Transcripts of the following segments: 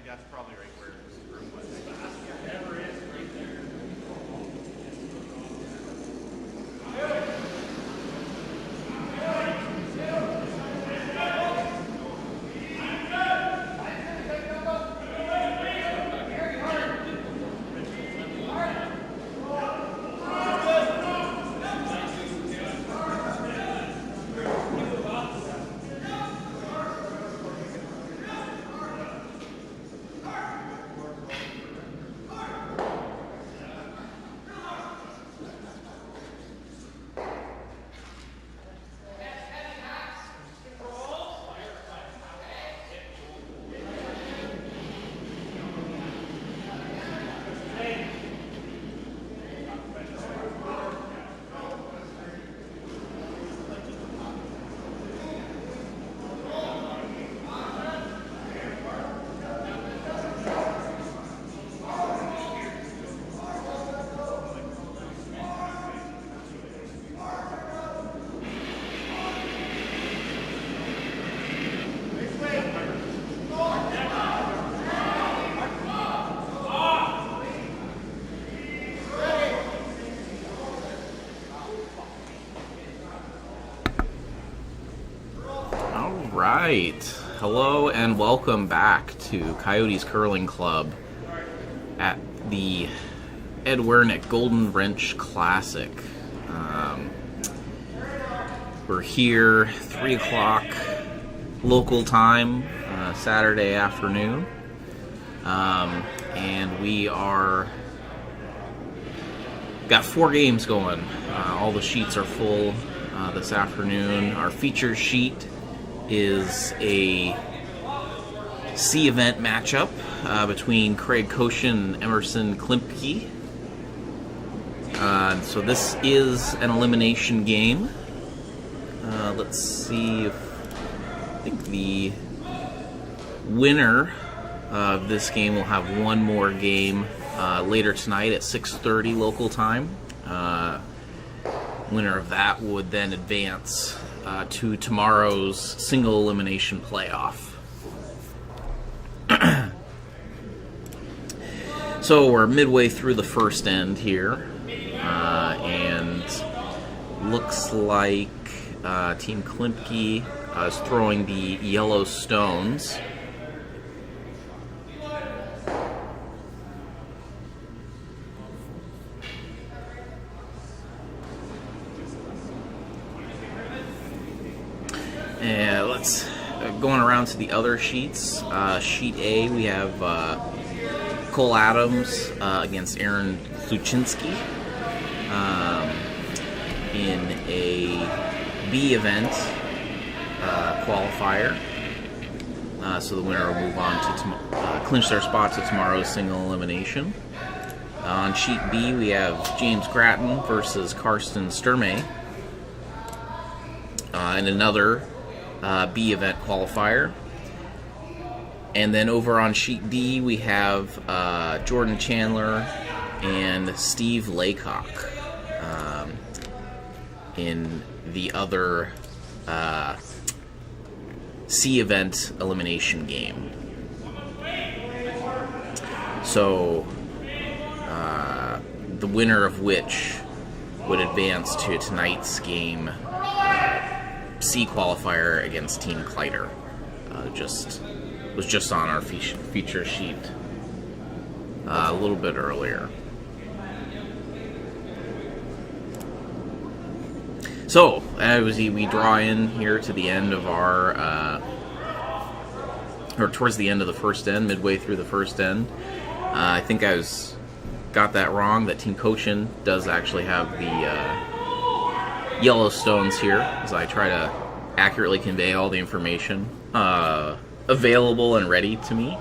guess probably right where his room was. Right. Hello and welcome back to Coyotes Curling Club at the Ed Werenich Golden Wrench Classic. We're here 3 o'clock local time, Saturday afternoon, and we got 4 games going. All the sheets are full this afternoon. Our feature sheet is a C event matchup between Craig Koshin and Emerson Klimpke. So this is an elimination game. Let's see if I think the winner of this game will have one more game later tonight at 6:30 local time. Winner of that would then advance to tomorrow's single elimination playoff. So we're midway through the first end here, and looks like Team Klimpke is throwing the yellow stones. Let's going around to the other sheets. Sheet A, we have Cole Adams against Aaron Kluczynski in a B event qualifier. So the winner will move on to clinch their spot to tomorrow's single elimination. On sheet B, we have James Gratton versus Karsten Sturmey in another B event qualifier. And then over on sheet D, we have Jordan Chandler and Steve Laycock in the other C event elimination game. So the winner of which would advance to tonight's game C qualifier against Team Kleider. Was just on our feature sheet a little bit earlier. So as we draw in here to the end of our, or towards the end of the first end, midway through the first end, I think I got that wrong. That Team Koshin does actually have the yellow stones here, as I try to accurately convey all the information available and ready to me.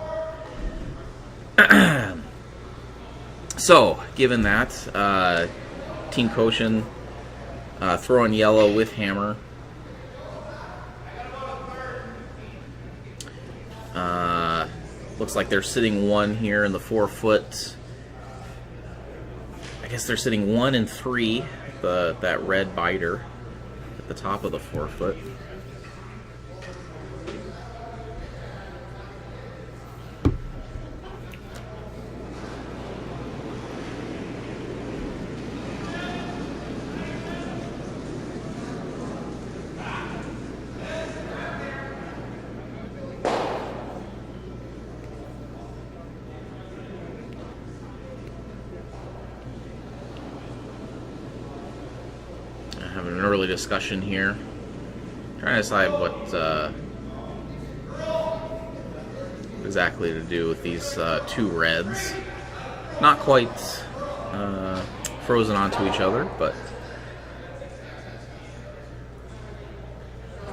So, given that, Team Koshin throwing yellow with hammer. Looks like they're sitting 1 here in the 4-foot. I guess they're sitting 1 and 3, that red biter at the top of the 4-foot. an early discussion here. Trying to decide what exactly to do with these two reds. Not quite frozen onto each other, but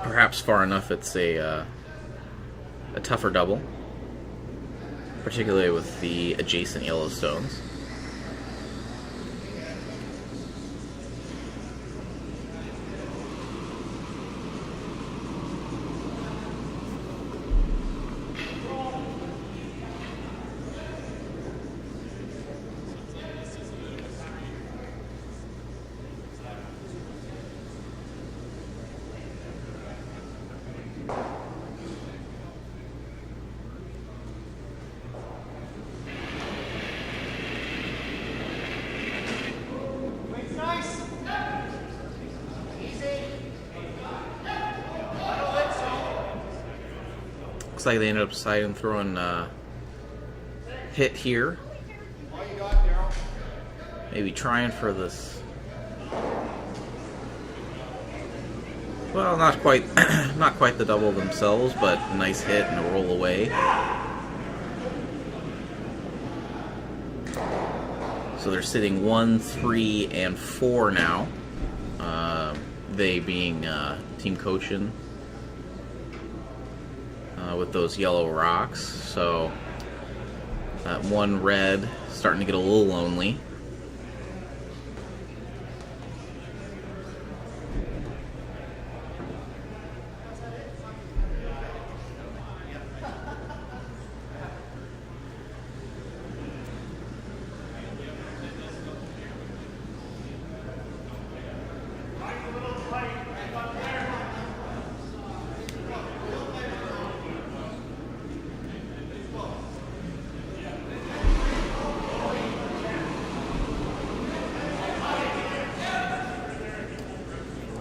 perhaps far enough it's a tougher double, particularly with the adjacent yellow stones. Looks like they ended up deciding throwing hit here. Maybe trying for this. Well, not quite, not quite the double themselves, but a nice hit and a roll away. So they're sitting 1, 3, and 4 now. They being Team Cochin. With those yellow rocks, so that one red starting to get a little lonely.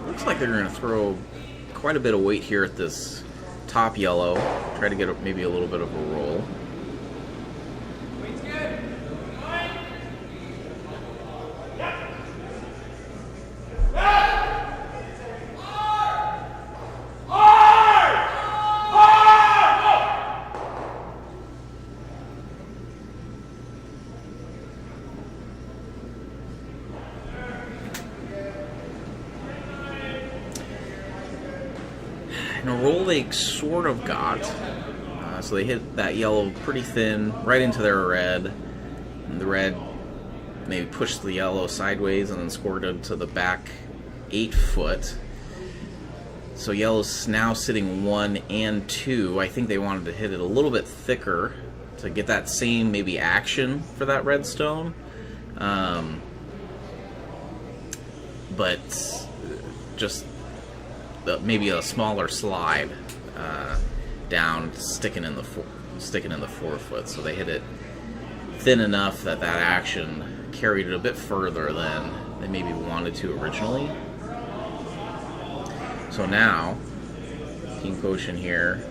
Looks like they're going to throw quite a bit of weight here at this top yellow. Try to get maybe a little bit of a roll. And a roll they sort of got. So they hit that yellow pretty thin, right into their red. And the red maybe pushed the yellow sideways and then squirted to the back 8 foot. So yellow's now sitting 1 and 2. I think they wanted to hit it a little bit thicker to get that same maybe action for that red stone. But just maybe a smaller slide down, sticking in the 4 foot. So they hit it thin enough that that action carried it a bit further than they maybe wanted to originally. So now Team Cochin here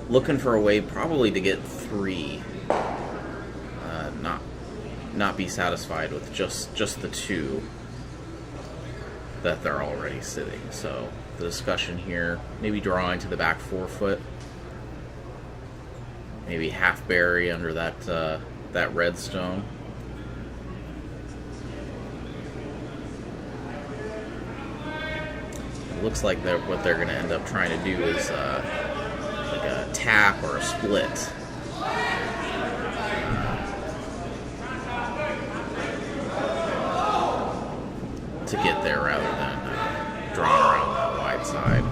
looking for a way probably to get 3. Not be satisfied with just the 2 that they're already sitting. So the discussion here, maybe drawing to the back 4 foot, maybe half bury under that red stone. It looks like what they're going to end up trying to do is like a tap or a split. To get there rather than drawing around that wide side.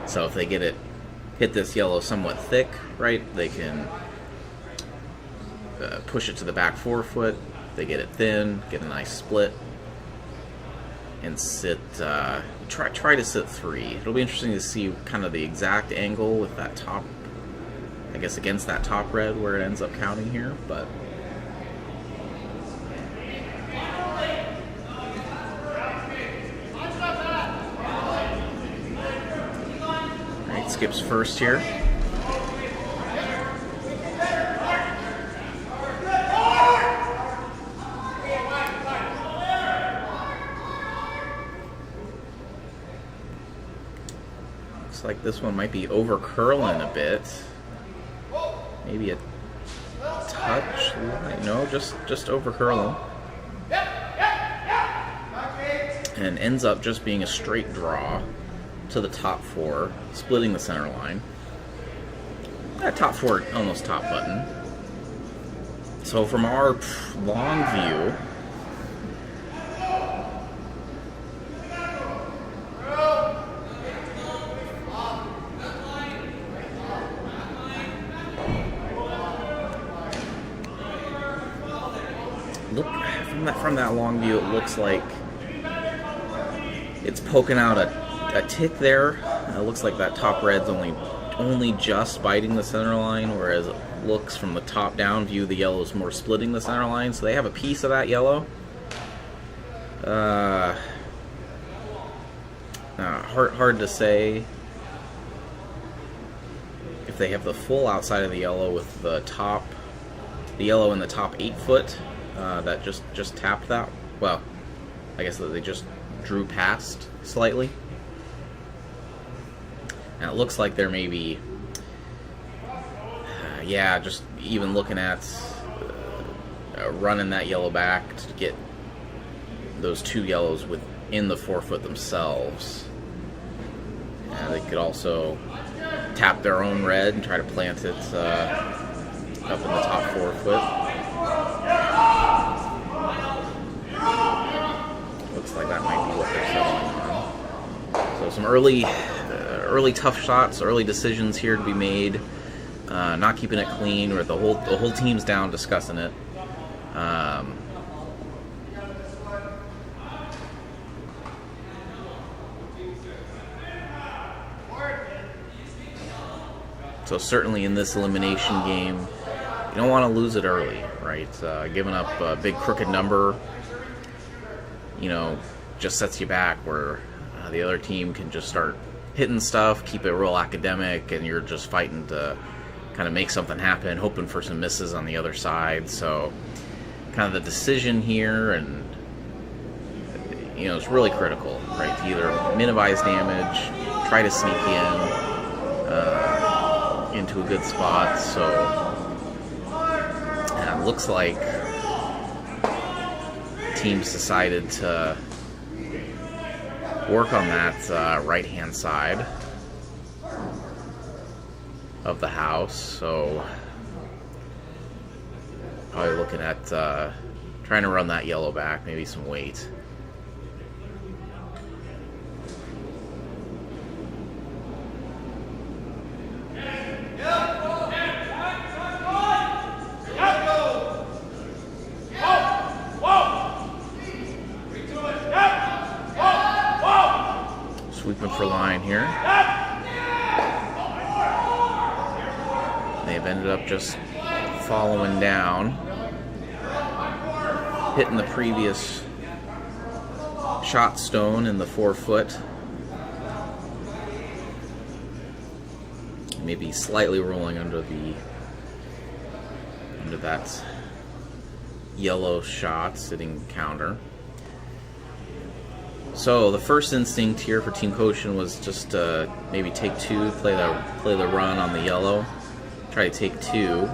So if they hit this yellow somewhat thick, right, they can push it to the back 4 foot. They get it thin, get a nice split, and sit. Try to sit 3. It'll be interesting to see kind of the exact angle with that top. I guess against that top red where it ends up counting here, but. Skips first here. this one might be over curling a bit. Maybe a touch. No, just over curling. And ends up just being a straight draw to the top 4, splitting the center line. Top 4, almost top button. So from our long view, from that long view, it looks like it's poking out a tick there. It looks like that top red's only just biting the center line, whereas it looks from the top down view, the yellow is more splitting the center line. So they have a piece of that yellow. Hard to say if they have the full outside of the yellow with the yellow in the top 8 foot that just tapped that. Well, I guess that they just drew past slightly. And it looks like they're maybe, just even looking at running that yellow back to get those 2 yellows within the 4 foot themselves. They could also tap their own red and try to plant it up in the top 4 foot. Looks like that might be what they're settling on. So some early tough shots, early decisions here to be made. Not keeping it clean, or the whole team's down discussing it. So certainly in this elimination game, you don't want to lose it early, right? Giving up a big crooked number, just sets you back, where the other team can just start hitting stuff, keep it real academic, and you're just fighting to kind of make something happen, hoping for some misses on the other side. So kind of the decision here, and it's really critical, right? To either minimize damage, try to sneak into a good spot. So it looks like teams decided to work on that right-hand side of the house. So probably looking at trying to run that yellow back, maybe some weight. Sweeping for line here. They've ended up just following down, hitting the previous shot stone in the 4 foot. Maybe slightly rolling under that yellow shot sitting counter. So the first instinct here for Team Cochin was just maybe take 2, play the run on the yellow, try to take 2.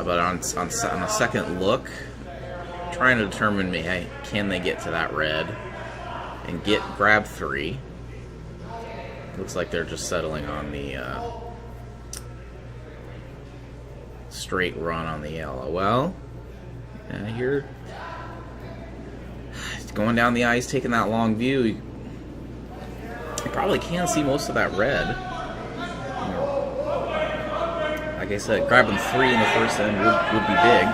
But on a second look, trying to determine, hey, can they get to that red and grab 3? Looks like they're just settling on the straight run on the yellow. Well, here, going down the ice, taking that long view, you probably can see most of that red. Like I said, grabbing 3 in the first end would be big.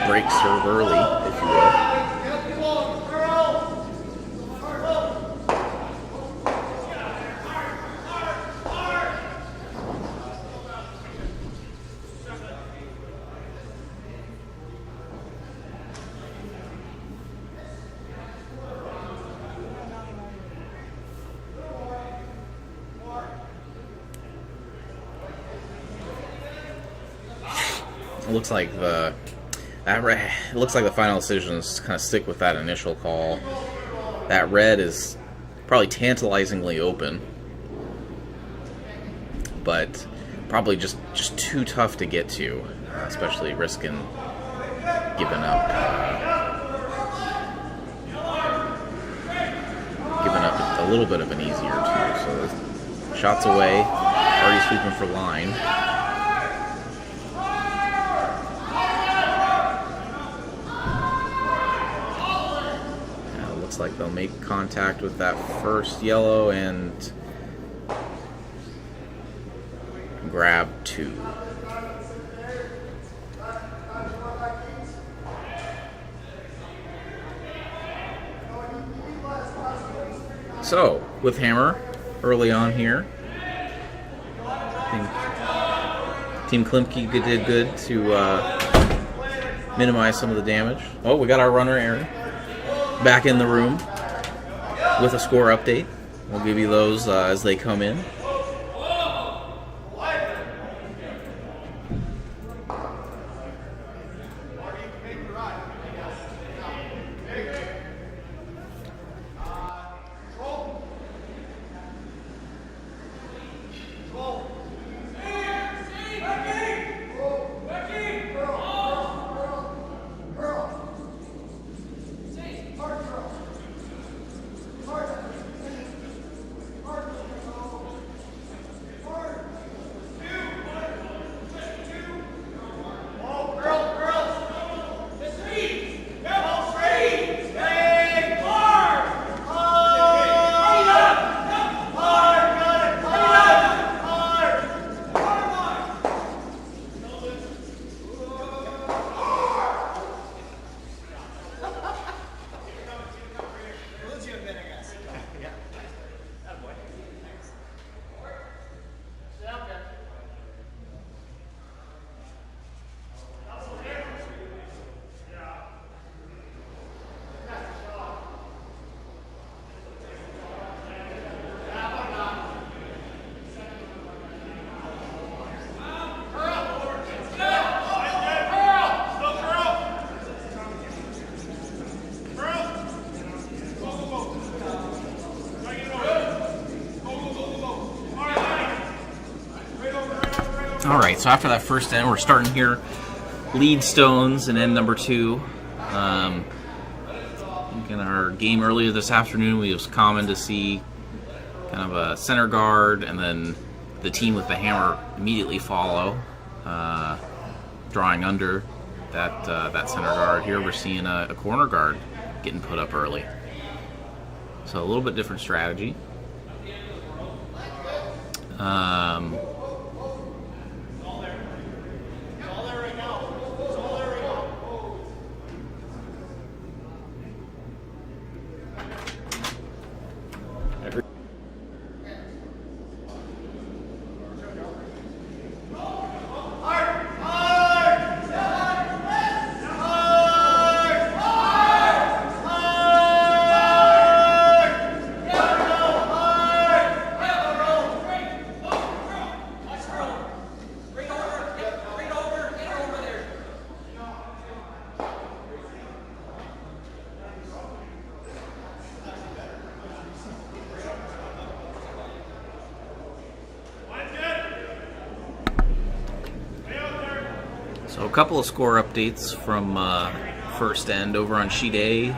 Break serve early, if you will. It looks like the final decision is kind of stick with that initial call. That red is probably tantalizingly open, but probably just too tough to get to, especially risking giving up a little bit of an easier two. So shots away, already sweeping for line. Looks like they'll make contact with that first yellow and grab two. So, with Hammer early on here, I think Team Klimke did good to minimize some of the damage. Oh, we got our runner Aaron back in the room with a score update. We'll give you those as they come in. Alright, so after that first end, we're starting here. Lead Stones in end number 2. In our game earlier this afternoon, it was common to see kind of a center guard and then the team with the hammer immediately follow, drawing under that center guard. Here we're seeing a corner guard getting put up early. So a little bit different strategy. So a couple of score updates from first end. Over on sheet A,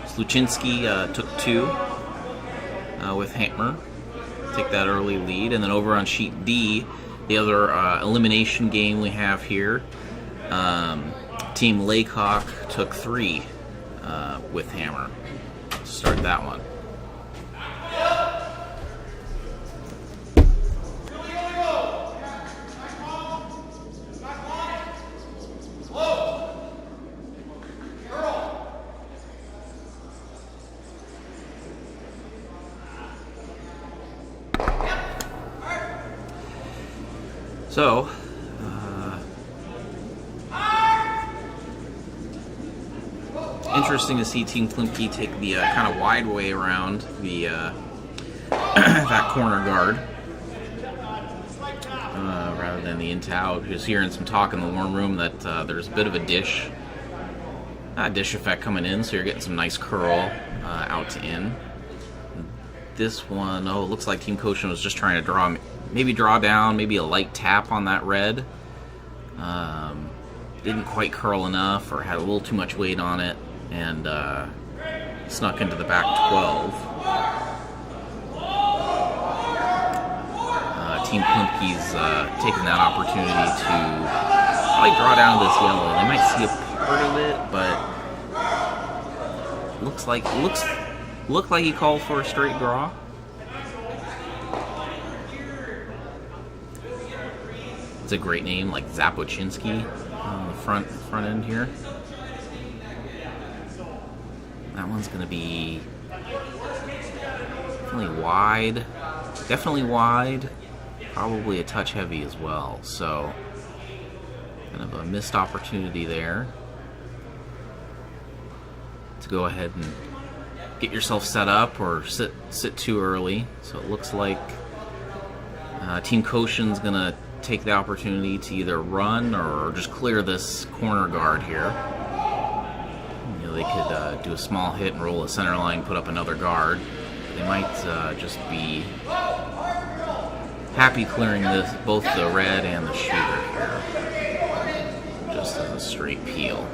Sluchinski took 2 with Hammer, take that early lead. And then over on sheet D, the other elimination game we have here, Team Laycock took 3 with Hammer. Let's start that one. So, interesting to see Team Klimke take the kind of wide way around the that corner guard rather than the in-out. Just hearing some talk in the warm room that there's a bit of a dish effect coming in, so you're getting some nice curl out to in. This one, oh, it looks like Team Koshin was just trying to draw down, maybe a light tap on that red. Didn't quite curl enough or had a little too much weight on it, and snuck into the back 12. Team Klimpke's taking that opportunity to probably draw down this yellow. They might see a part of it, but looked like he called for a straight draw. It's a great name, like Zapochinski on the front end here. That one's going to be definitely wide, probably a touch heavy as well. So kind of a missed opportunity there to go ahead and get yourself set up or sit too early. So it looks like Team Koshin's going to take the opportunity to either run or just clear this corner guard here. You know, they could do a small hit and roll a center line, put up another guard. They might just be happy clearing both the red and the shooter here, just as a straight peel.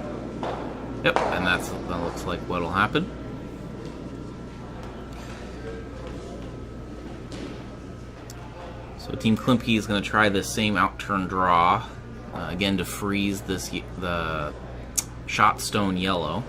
Yep, and that looks like what'll happen. So Team Klimpke is going to try this same outturn draw, again to freeze the shot stone yellow.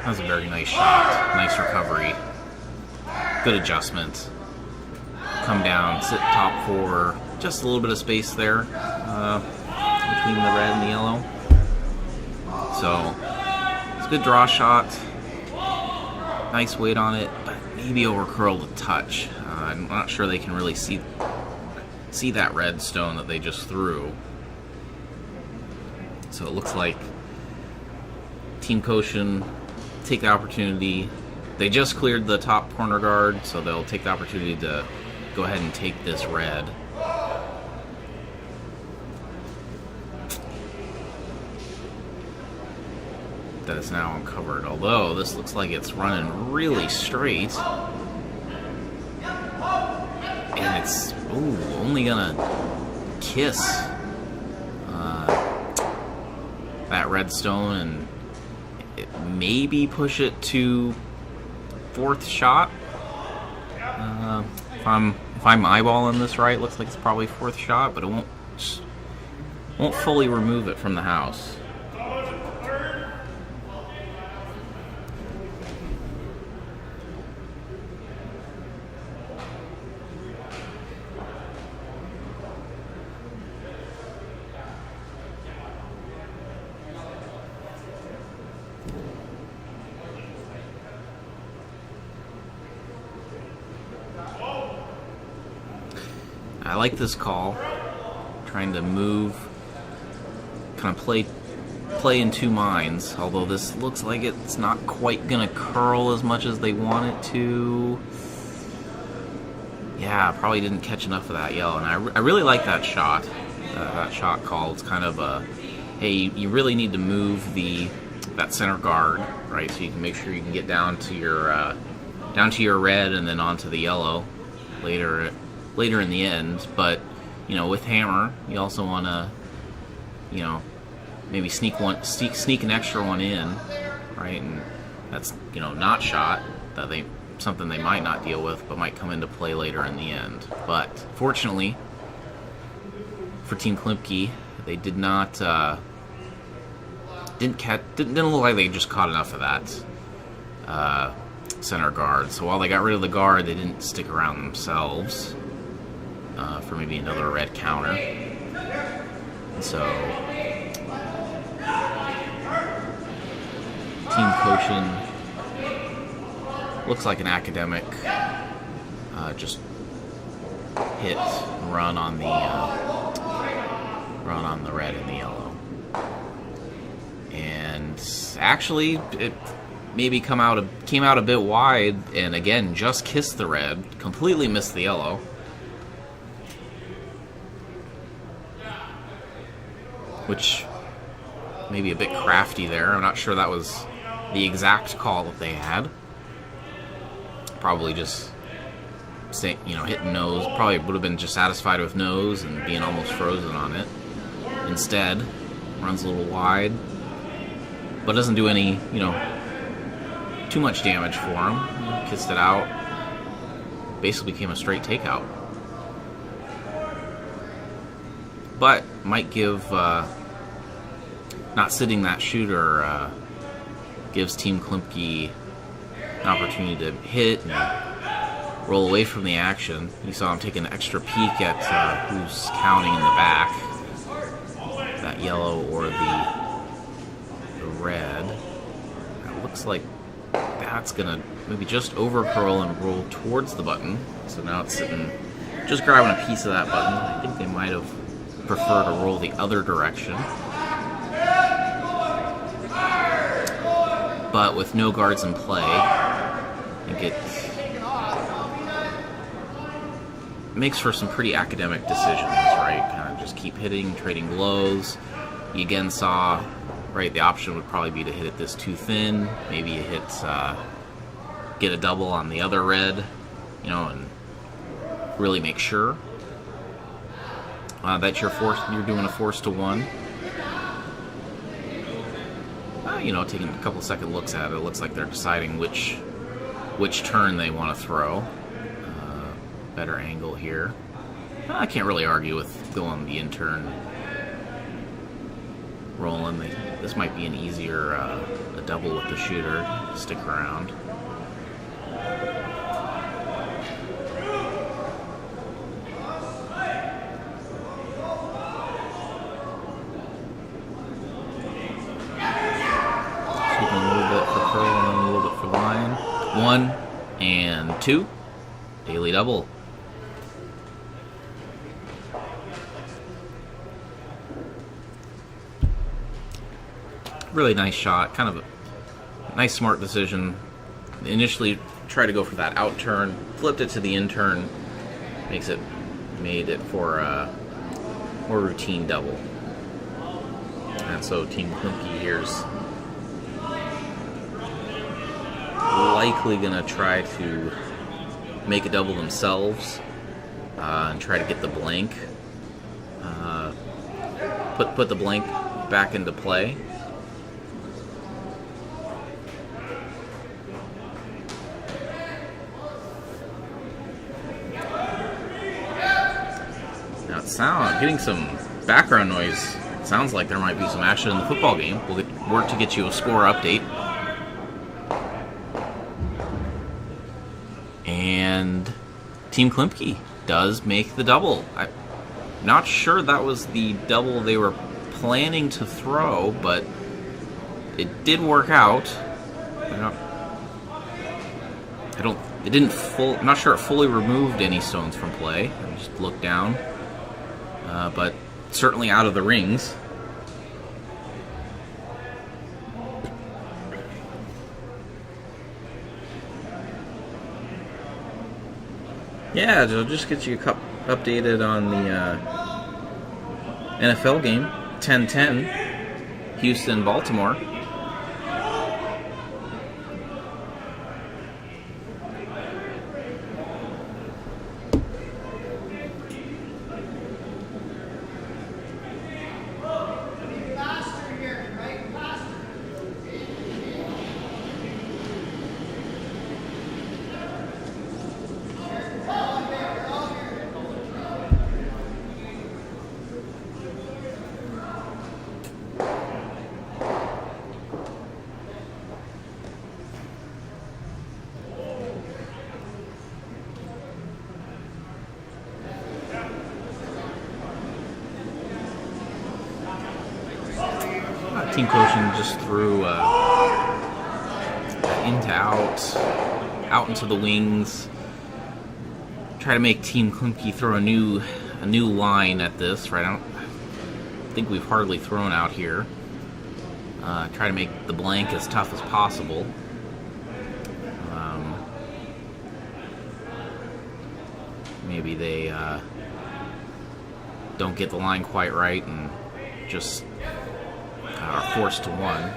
That was a very nice shot. Nice recovery. Good adjustment. Come down, sit top 4. Just a little bit of space there between the red and the yellow. So, it's a good draw shot. Nice weight on it, but maybe over curled a touch. I'm not sure they can really see that red stone that they just threw. So it looks like Team Koshin take the opportunity. They just cleared the top corner guard, so they'll take the opportunity to go ahead and take this red. That is now uncovered, although this looks like it's running really straight. And it's only gonna kiss that red stone and maybe push it to 4th shot. If I'm eyeballing this right, looks like it's probably 4th shot, but it won't fully remove it from the house. I like this call, trying to move, kind of play in two minds, although this looks like it's not quite going to curl as much as they want it to. Yeah, probably didn't catch enough of that yellow, and I really like that shot call. It's kind of a, hey, you really need to move that center guard, right, so you can make sure you can get down to your red and then onto the yellow later in the end. But with hammer, you also want to maybe sneak an extra one in, right? And that's not shot, something they might not deal with, but might come into play later in the end. But fortunately for Team Klimpke, they did not didn't look like they just caught enough of that center guard. So while they got rid of the guard, they didn't stick around themselves for maybe another red counter. And so Team Koshin looks like an academic. Just hit and run on the red and the yellow. And actually, it maybe came out a bit wide, and again just kissed the red, completely missed the yellow. Which maybe a bit crafty there. I'm not sure that was the exact call that they had. Probably just hitting nose. Probably would have been just satisfied with nose and being almost frozen on it. Instead, runs a little wide, but doesn't do any, too much damage for him. Kissed it out. Basically became a straight takeout. But might give, not sitting that shooter gives Team Klimpke an opportunity to hit and roll away from the action. You saw him take an extra peek at who's counting in the back, that yellow or the red. It looks like that's gonna maybe just over curl and roll towards the button. So now it's sitting, just grabbing a piece of that button. I think they might have preferred to roll the other direction. But with no guards in play, I think it makes for some pretty academic decisions, right? Kind of just keep hitting, trading blows. You again saw, right, the option would probably be to hit it this too thin. Maybe you hit, get a double on the other red, and really make sure that you're doing a force to one. Taking a couple second looks at it, looks like they're deciding which turn they want to throw. Better angle here. I can't really argue with going the in-turn rolling. This might be an easier a double with the shooter. Stick around. Keeping a little bit for curl and then a little bit for line. 1 and 2. Daily double. Really nice shot, kind of a nice smart decision. Initially tried to go for that out turn, flipped it to the in turn, made it for a more routine double. And so Team Klimpke here's likely gonna try to make a double themselves and try to get the blank. Put the blank back into play. Getting some background noise. Sounds like there might be some action in the football game. We'll work to get you a score update. And Team Klimpke does make the double. I'm not sure that was the double they were planning to throw, but it did work out. I'm not sure it fully removed any stones from play. I just looked down. But certainly out of the rings. Yeah, it'll just get you updated on the NFL game. 10-10, Houston, Baltimore. Team Koshin just threw into out into the wings. Try to make Team Klumpke throw a new line at this. Right, I don't think we've hardly thrown out here. Try to make the blank as tough as possible. Maybe they don't get the line quite right and just are forced to one.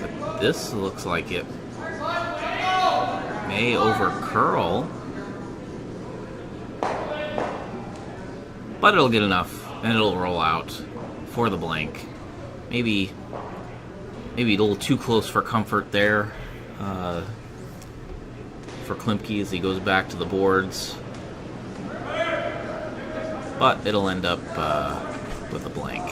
But this looks like it may over curl, but it'll get enough and it'll roll out for the blank. Maybe a little too close for comfort there for Klumpke as he goes back to the boards, but it'll end up with a blank.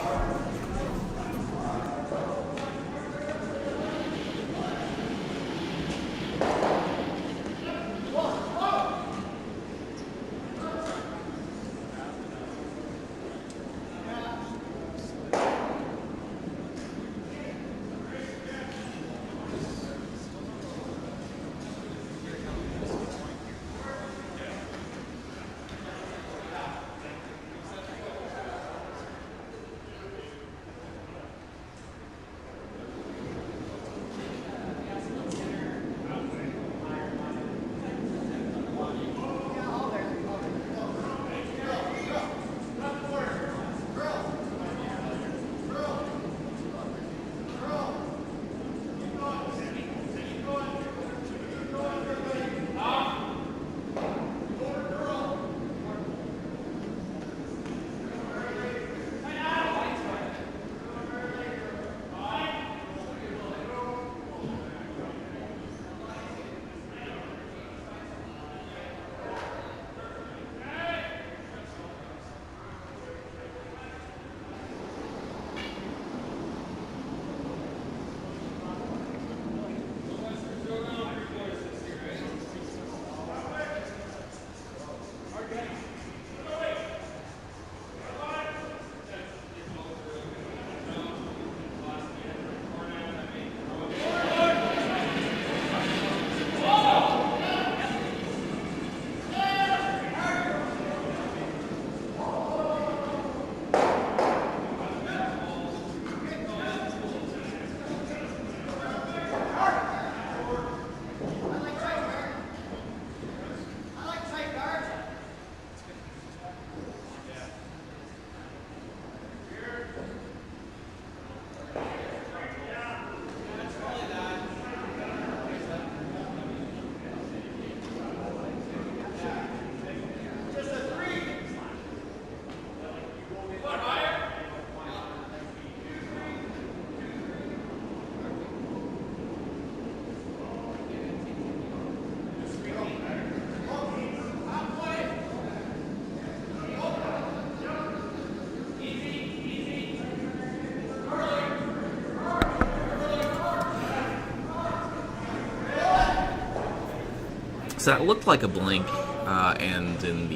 So that looked like a blank, and in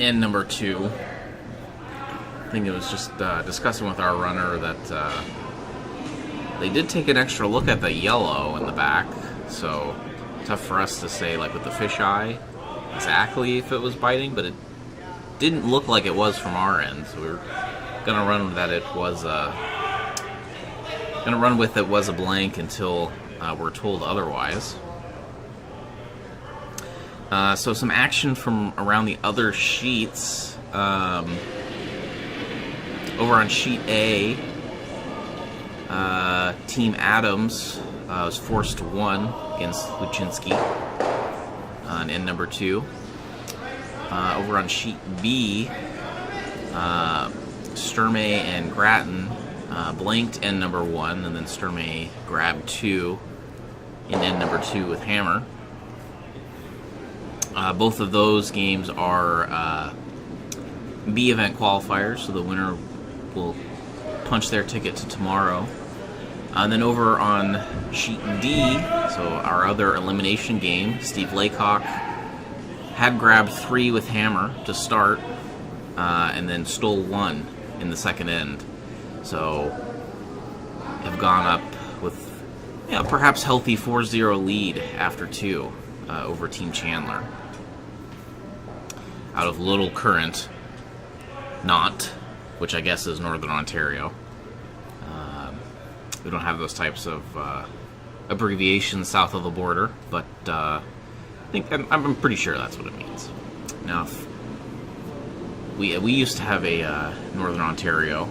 end number 2, I think it was just discussing with our runner that they did take an extra look at the yellow in the back, so tough for us to say, like with the fisheye, exactly if it was biting, but it didn't look like it was from our end, so we were gonna run with it was a blank until we're told otherwise. So some action from around the other sheets. Over on sheet A, Team Adams was forced to 1 against Luczynski on end number 2. Over on sheet B, Sturme and Grattan blanked end number 1, and then Sturme grabbed 2 in end number 2 with hammer. Both of those games are B event qualifiers, so the winner will punch their ticket to tomorrow. And then over on sheet D, so our other elimination game, Steve Laycock had grabbed 3 with hammer to start, and then stole 1 in the second end. So have gone up with perhaps healthy 4-0 lead after 2 over Team Chandler. Out of Little Current, not, which I guess is Northern Ontario. We don't have those types of abbreviations south of the border, but I'm pretty sure that's what it means. Now, we used to have a Northern Ontario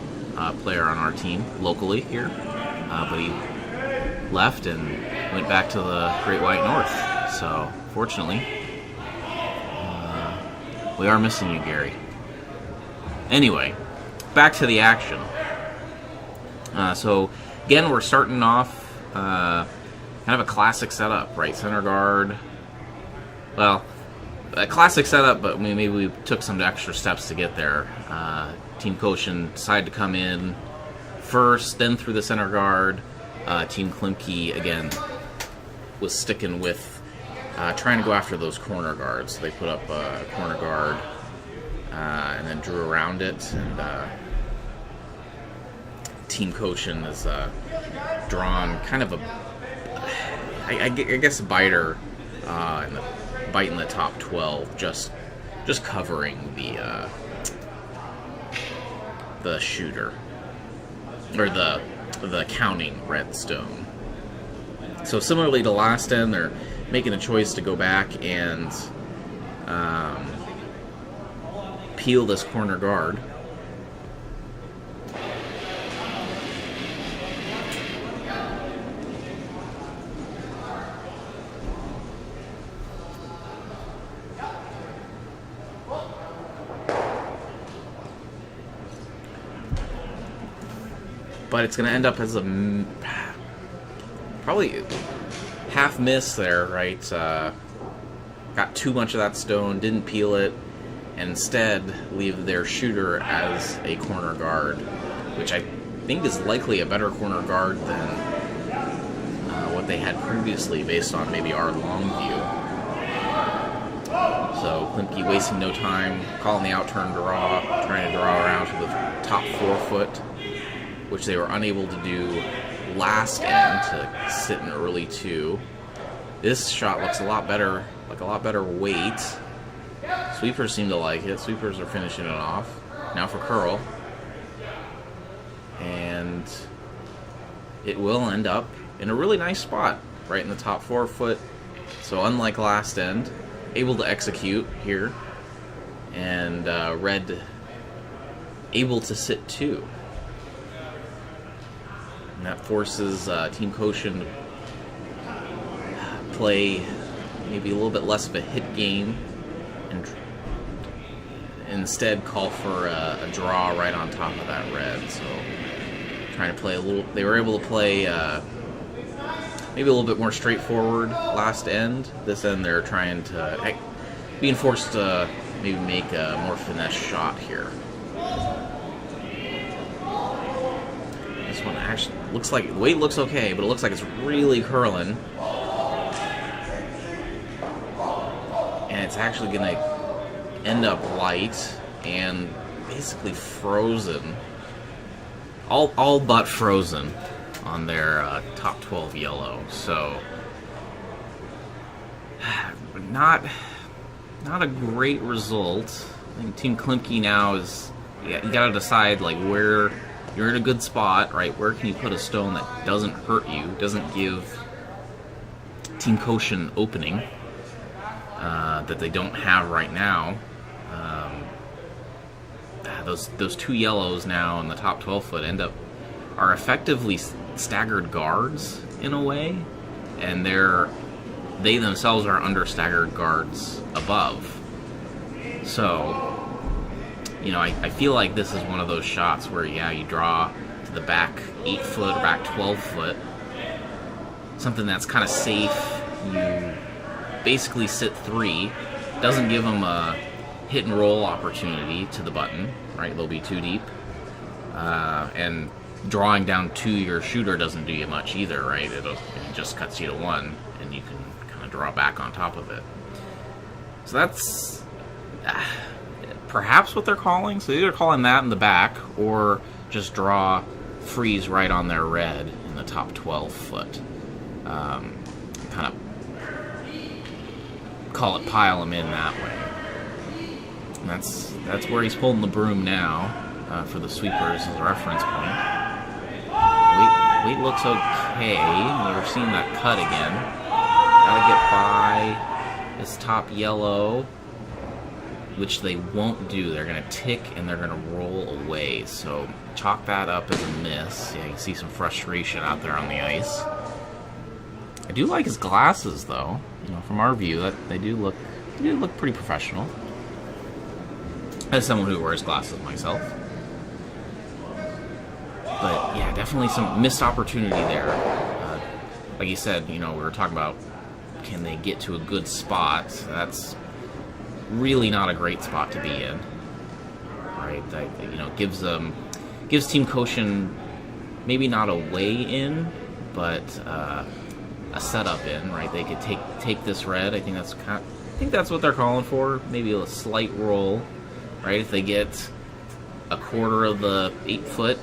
player on our team locally here, but he left and went back to the Great White North. So, fortunately, we are missing you, Gary. Anyway, back to the action. So, again, we're starting off kind of a classic setup, right? Center guard. Well, a classic setup, but maybe we took some extra steps to get there. Team Koshin decided to come in first, then through the center guard. Team Klimke, again, was sticking with trying to go after those corner guards. They put up a corner guard and then drew around it, and Team Koshin is drawn kind of I guess a biter, bite in the top 12, just covering the shooter, or the counting red stone. So similarly to last end, they're making a choice to go back and peel this corner guard. But it's going to end up as a probably half miss there, right? Got too much of that stone, didn't peel it, and instead leave their shooter as a corner guard, which I think is likely a better corner guard than what they had previously based on maybe our long view. So Klimke wasting no time, calling the out-turn draw, trying to draw around to the top 4 foot, which they were unable to do last end to sit in early 2. This shot looks a lot better, like a lot better weight. Sweepers seem to like it. Sweepers are finishing it off. Now for curl. And it will end up in a really nice spot, right in the top 4 foot. So unlike last end, able to execute here. And red able to sit 2. And that forces Team Koshin to play maybe a little bit less of a hit game and instead call for a draw right on top of that red. So trying to play a little, they were able to play maybe a little bit more straightforward last end. This end they're trying to, being forced to maybe make a more finesse shot here. This one actually looks like, the weight looks okay, but it looks like it's really curling. And it's actually going to end up light and basically frozen. All but frozen on their top 12 yellow. So, not a great result. I think Team Klimke now is, you got to decide like where you're in a good spot, right? Where can you put a stone that doesn't hurt you, doesn't give Team Koshin opening that they don't have right now. Those 2 yellows now in the top 12 foot are effectively staggered guards in a way, and they themselves are under staggered guards above. So, I feel like this is one of those shots where, you draw to the back 8 foot or back 12 foot, something that's kind of safe. You basically sit 3, doesn't give them a hit and roll opportunity to the button, right? They'll be too deep. And drawing down to your shooter doesn't do you much either, right? It just cuts you to 1, and you can kind of draw back on top of it. So that's perhaps what they're calling. So they're either calling that in the back, or just draw freeze right on their red in the top 12 foot. Kind of call it pile him in that way. And that's where he's pulling the broom now for the sweepers as a reference point. Weight looks okay. We're seeing that cut again. Gotta get by this top yellow, which they won't do. They're going to tick and they're going to roll away. So chalk that up as a miss. Yeah, you can see some frustration out there on the ice. I do like his glasses, though. From our view, that they do look pretty professional. As someone who wears glasses myself. But yeah, definitely some missed opportunity there. Like you said, we were talking about, can they get to a good spot? That's really not a great spot to be in, right? That, gives Team Koshin maybe not a way in, but a setup in, right? They could take this red. I think that's what they're calling for. Maybe a slight roll, right? If they get a quarter of the 8 foot,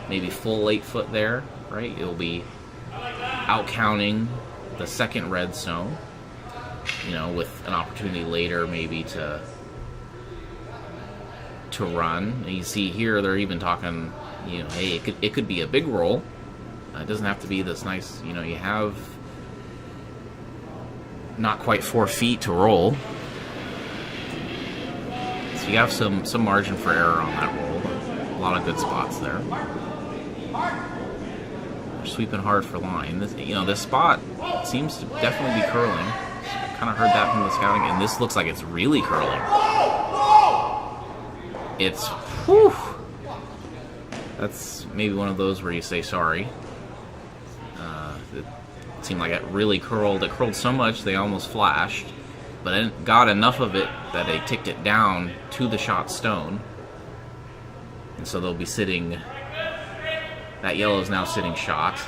maybe full 8 foot there, right? It'll be out counting the second red stone. With an opportunity later maybe to run. And you see here they're even talking, hey, it could be a big roll. It doesn't have to be this nice, you have not quite 4 feet to roll. So you have some margin for error on that roll. A lot of good spots there. They're sweeping hard for line. This spot seems to definitely be curling. Kind of heard that from the scouting, and this looks like it's really curling. It's, whew. That's maybe one of those where you say sorry. It seemed like it really curled. It curled so much they almost flashed, but it got enough of it that they ticked it down to the shot stone. And so they'll be sitting, that yellow is now sitting shot.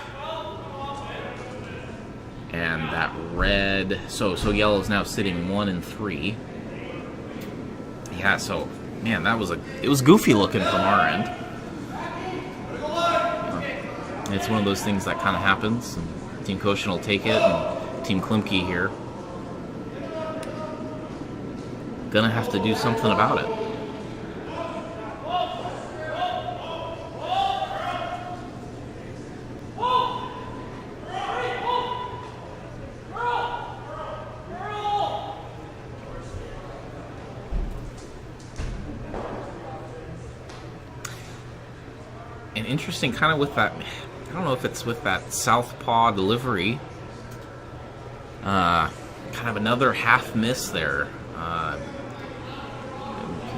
And that red, so yellow is now sitting 1 and 3. Yeah, so man, it was goofy looking from our end. It's one of those things that kind of happens. And Team Koshin will take it, and Team Klimke here gonna have to do something about it. And interesting, kind of with that, I don't know if it's with that southpaw delivery, kind of another half miss there.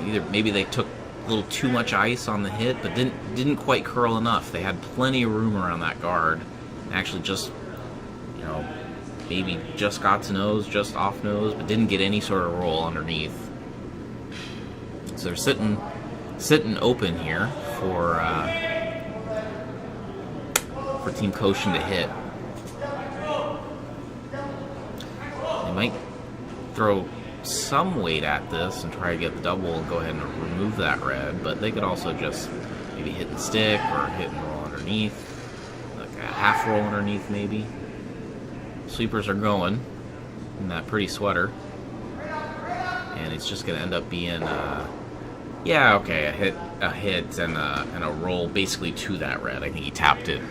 Either maybe they took a little too much ice on the hit, but didn't quite curl enough. They had plenty of room around that guard. Actually, just maybe just got to nose, just off nose, but didn't get any sort of roll underneath. So they're sitting open here for Team Koshin to hit. They might throw some weight at this and try to get the double and go ahead and remove that red, but they could also just maybe hit and stick or hit and roll underneath, like a half roll underneath maybe. Sweepers are going in that pretty sweater, and it's just going to end up being a hit and a roll basically to that red. I think he tapped it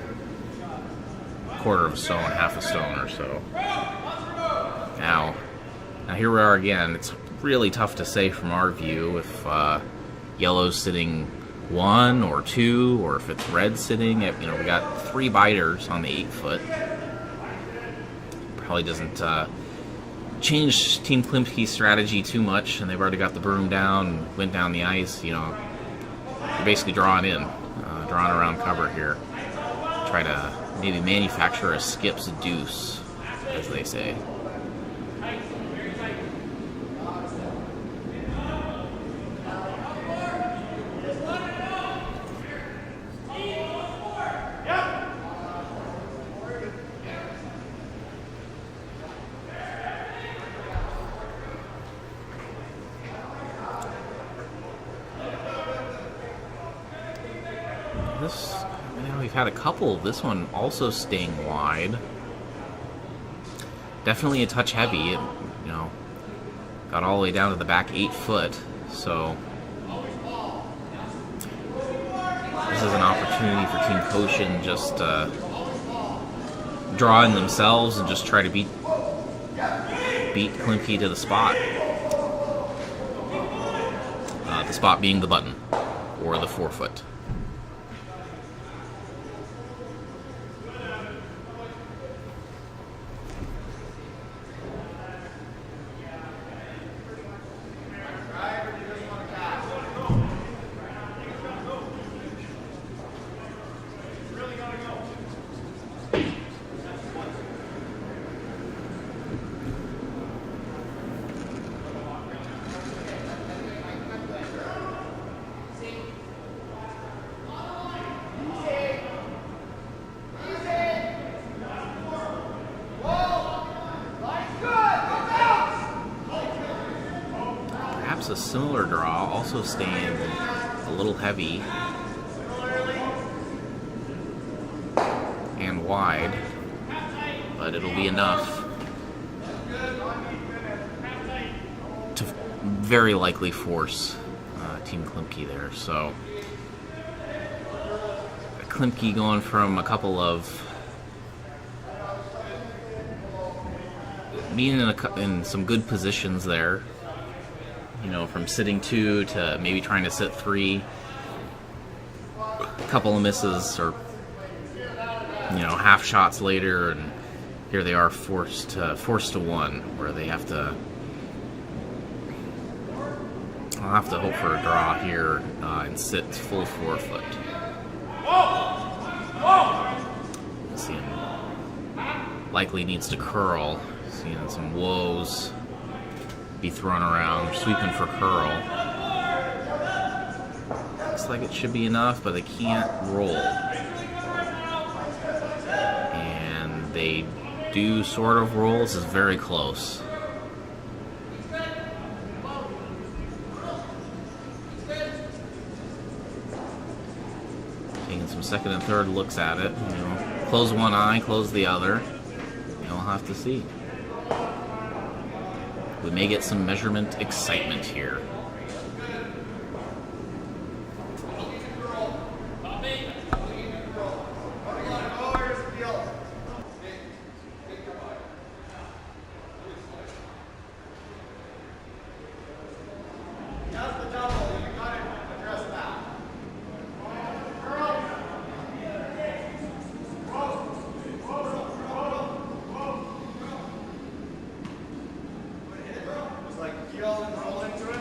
quarter of a stone, half a stone or so. Now here we are again. It's really tough to say from our view if yellow's sitting 1 or 2, or if it's red sitting. We got 3 biters on the 8 foot. Probably doesn't change Team Klimke's strategy too much, and they've already got the broom down and went down the ice. They're basically drawing around cover here. Try to maybe manufacture a skip's deuce, as they say. had a couple. This one also staying wide. Definitely a touch heavy. It, got all the way down to the back 8 foot. So this is an opportunity for Team Koshin just draw in themselves and just try to beat Klimke to the spot. The spot being the button or the 4 foot. A similar draw, also staying a little heavy and wide, but it'll be enough to very likely force Team Klimke there. So Klimke going from a couple of being in some good positions there, from sitting 2 to maybe trying to sit 3. A couple of misses or, half shots later, and here they are forced to 1, where they have to. I'll have to hope for a draw here and sit full 4 foot. See him likely needs to curl. Seeing some woes be thrown around. They're sweeping for curl. Looks like it should be enough, but they can't roll. And they do sort of roll. This is very close. Taking some second and third looks at it. Close one eye, close the other. We'll have to see. We may get some measurement excitement here. Like, you all roll into it.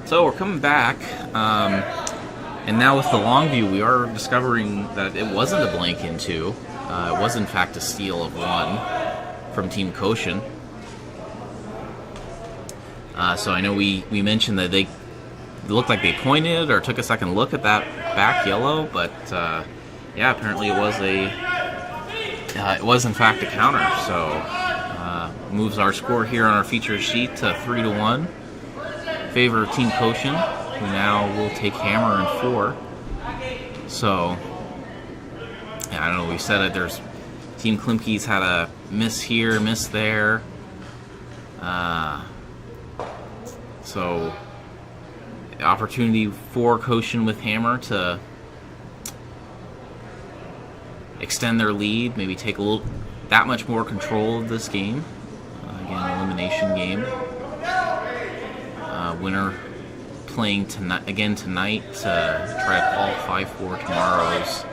So we're coming back, and now with the long view, we are discovering that it wasn't a blank in 2. It was in fact a steal of 1 from Team Koshin. So I know we mentioned that they looked like they pointed or took a second look at that back yellow, but yeah, apparently it was in fact a counter. So moves our score here on our feature sheet to 3-1. Favor of Team Koshin, who now will take hammer in 4. So, yeah, I don't know, we said it, there's Team Klimke's had a miss here, miss there. So, opportunity for Koshin with hammer to extend their lead, maybe take that much more control of this game. Again, elimination game. Winner playing tonight to try to qualify for tomorrow's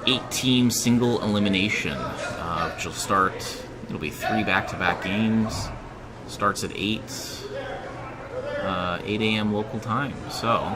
8-team single elimination, which will start. It'll be 3 back-to-back games. Starts at 8 a.m. local time. So.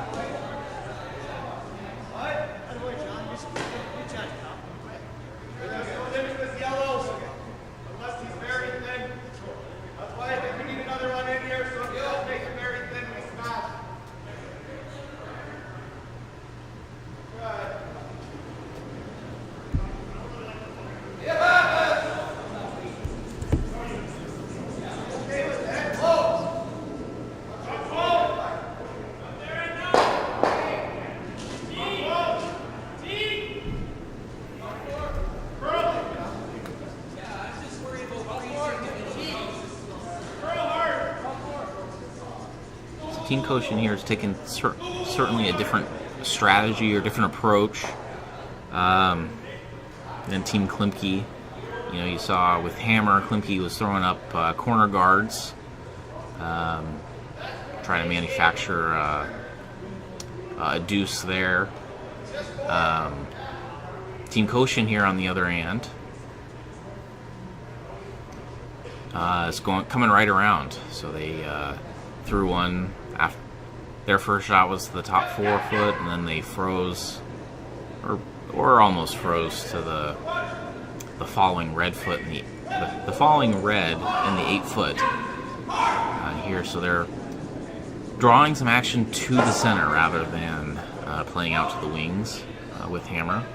Team Koshin here has taken certainly a different strategy or different approach than Team Klimke. You know, you saw with hammer, Klimke was throwing up corner guards, trying to manufacture a deuce there. Team Koshin here, on the other hand, is coming right around. So they threw one. After their first shot was to the top 4 foot, and then they froze, or almost froze to the following red foot in the following red in the 8 foot here. So they're drawing some action to the center rather than playing out to the wings with hammer.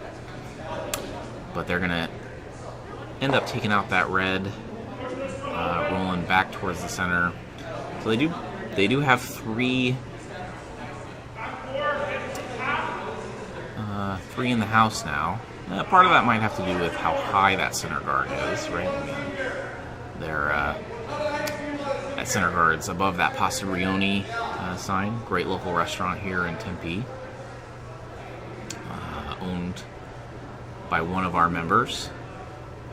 But they're gonna end up taking out that red, rolling back towards the center. So they do have 3 in the house now. Part of that might have to do with how high that center guard is, right? That center guard's above that Pastorioni sign. Great local restaurant here in Tempe, owned by one of our members.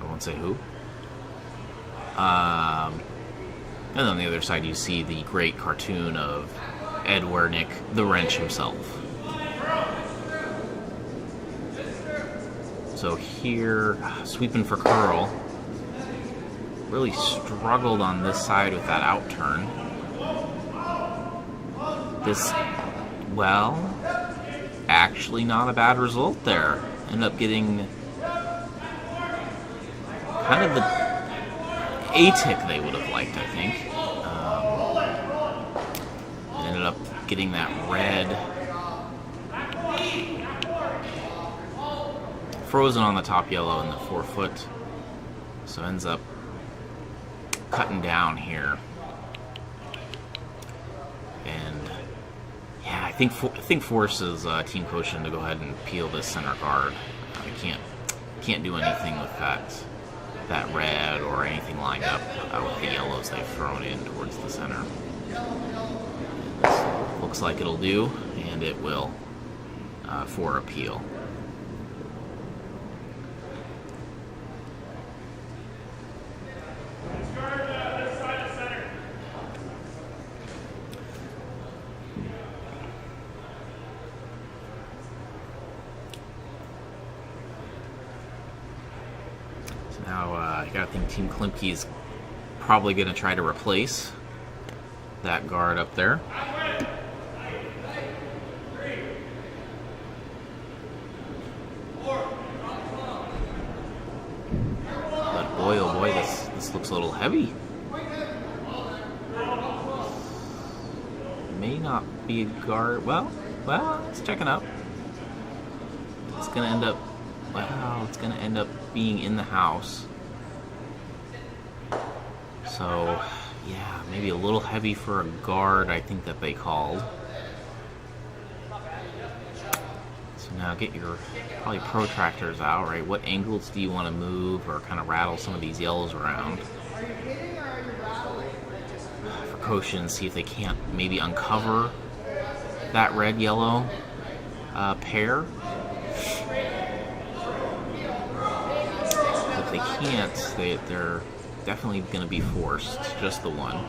I won't say who. And on the other side, you see the great cartoon of Ed Werenich, the wrench himself. So here, sweeping for curl. Really struggled on this side with that out turn. Actually not a bad result there. End up getting kind of the A-tick they would have liked, I think. Ended up getting that red frozen on the top yellow in the 4 foot. So ends up cutting down here. And yeah, I think forces Team Koshin to go ahead and peel this center guard. Can't do anything with that red or anything lined up with the yellows they've thrown in towards the center. Looks like it'll do, and it will for appeal. Now, I gotta think Team Klimke's probably gonna try to replace that guard up there. This looks a little heavy. May not be a guard. Well, let's check it out. It's gonna end up. Wow, it's gonna end up being in the house. So, yeah, maybe a little heavy for a guard, I think that they called. So now get your probably protractors out, right? What angles do you want to move or kind of rattle some of these yellows around? For caution, see if they can't maybe uncover that red-yellow pair. If they can't, they're definitely going to be forced, just the one.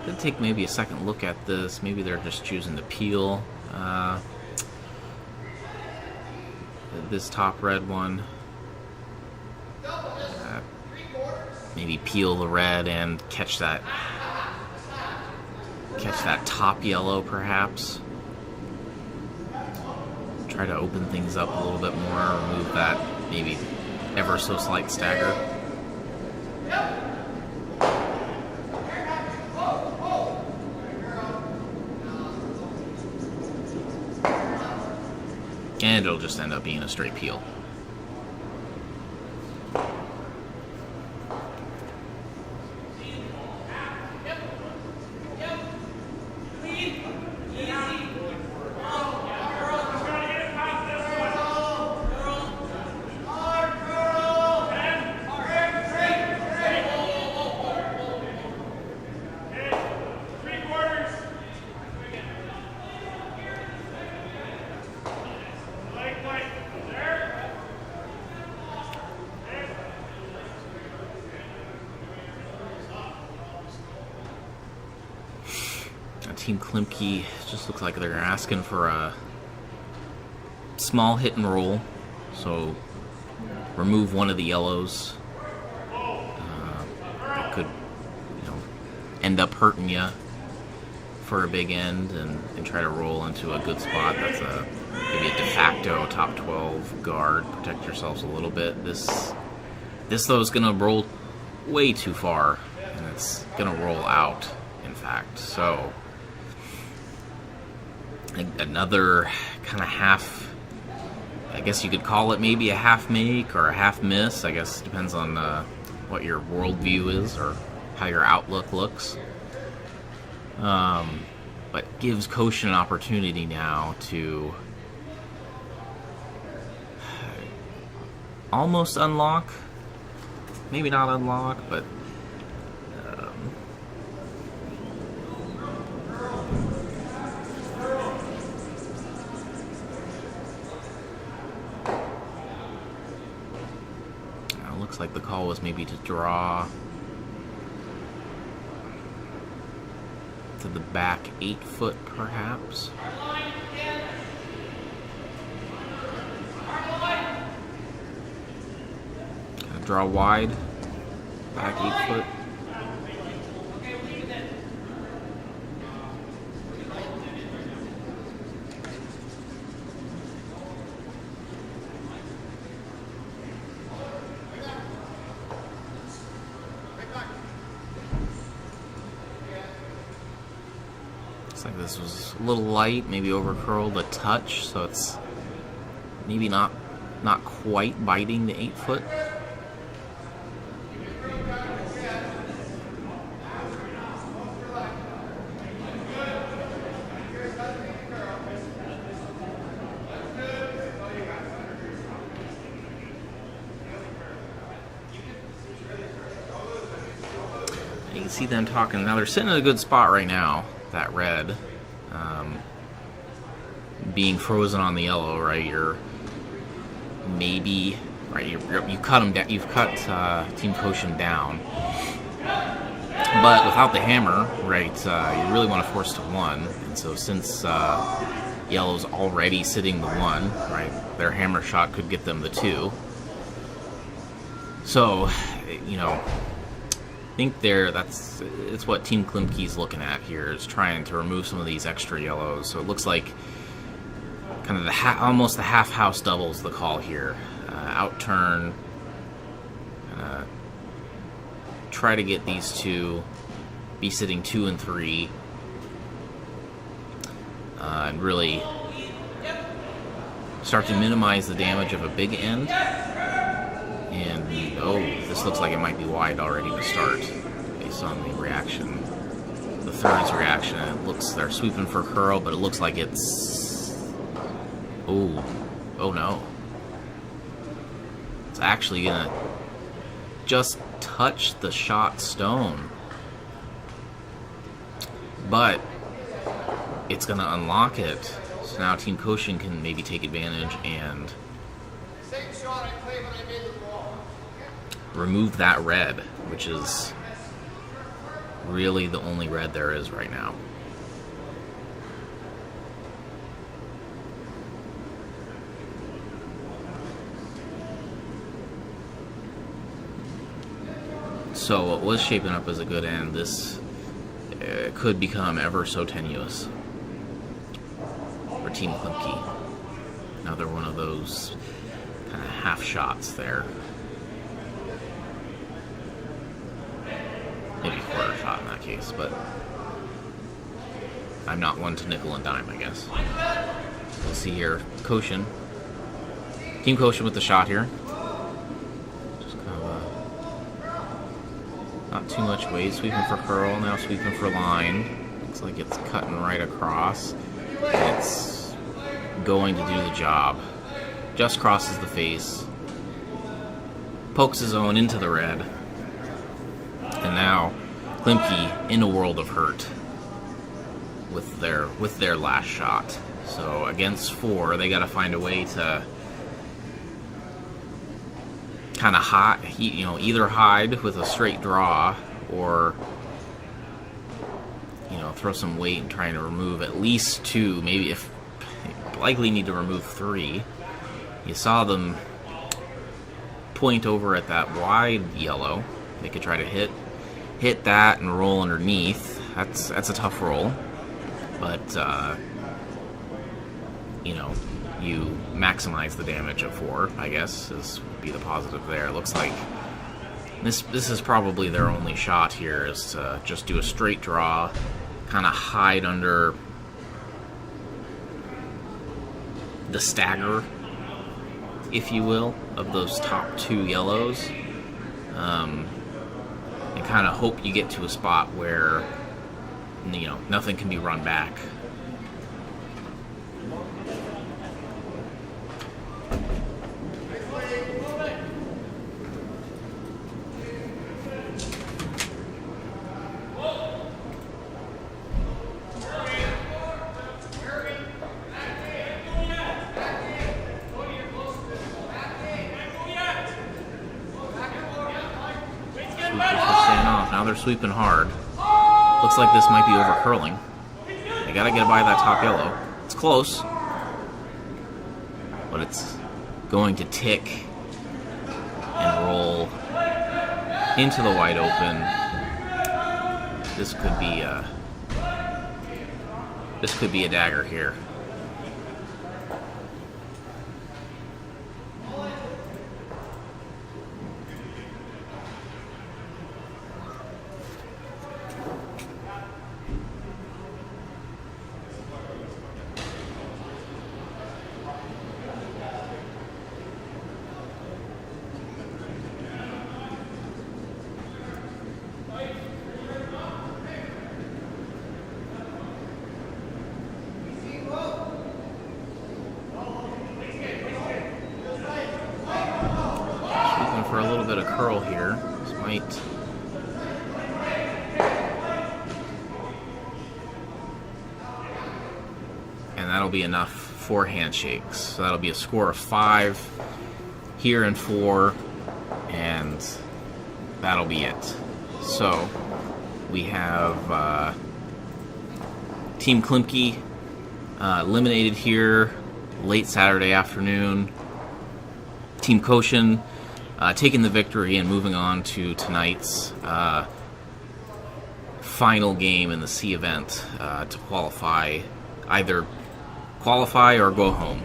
Could take maybe a second look at this. Maybe they're just choosing to peel this top red one. Maybe peel the red and catch that top yellow, perhaps. Try to open things up a little bit more. Remove that maybe ever so slight stagger. And it'll just end up being a straight peel. Team Klimke just looks like they're asking for a small hit and roll, so remove one of the yellows. That could, end up hurting you for a big end, and try to roll into a good spot. That's maybe a de facto top 12 guard. Protect yourselves a little bit. This though is gonna roll way too far, and it's gonna roll out, in fact. So another kind of half, I guess you could call it maybe a half make or a half miss. I guess it depends on what your worldview is or how your outlook looks. But gives Koshin an opportunity now to almost unlock. Maybe not unlock, but looks like the call was maybe to draw to the back 8 foot, perhaps. Kind of draw wide, back 8 foot. Like this was a little light, maybe over curled a touch, so it's maybe not quite biting the 8 foot. You can see them talking. Now they're sitting in a good spot right now. That red being frozen on the yellow, right? You're maybe right? You cut him down. You've cut Team Koshin down, but without the hammer, right? You really want to force to 1, and so since Yellow's already sitting the 1, right? Their hammer shot could get them the 2. So, you know, I think it's what Team Klimke's looking at here, is trying to remove some of these extra yellows. So it looks like kind of almost the half house doubles the call here. Out turn, try to get these two be sitting 2 and 3, and really start to minimize the damage of a big end. And oh, this looks like it might be wide already to start, based on the reaction, the third's reaction. It looks they're sweeping for curl, but it looks like it's oh no, it's actually gonna just touch the shot stone, but it's gonna unlock it. So now Team Koshin can maybe take advantage and remove that red, which is really the only red there is right now. So what was shaping up as a good end, this could become ever so tenuous for Team Klimke. Another one of those kind of half shots there. Maybe quarter shot in that case, but I'm not one to nickel and dime, I guess. We'll see here. Koshin. Team Koshin with the shot here. Just kind of not too much weight. Sweeping for curl, now sweeping for line. Looks like it's cutting right across. And it's going to do the job. Just crosses the face. Pokes his own into the red. And now Klimke in a world of hurt with their last shot. So against 4, they got to find a way to kind of hide, either hide with a straight draw, or throw some weight and trying to remove at least 2. Maybe if likely need to remove 3. You saw them point over at that wide yellow. They could try to hit that and roll underneath. That's a tough roll, but you maximize the damage of 4, I guess, would be the positive there. It looks like this is probably their only shot here, is to just do a straight draw, kind of hide under the stagger, if you will, of those top 2 yellows. And kind of hope you get to a spot where nothing can be run back. Now they're sweeping hard. Looks like this might be over curling. They gotta get by that top yellow. It's close, but it's going to tick and roll into the wide open. This could be a dagger here. For a little bit of curl here. This might and that'll be enough for handshakes. So that'll be a score of 5 here in 4, and that'll be it. So we have Team Klimke eliminated here late Saturday afternoon. Team Koshin taking the victory and moving on to tonight's final game in the C event to qualify, either qualify or go home.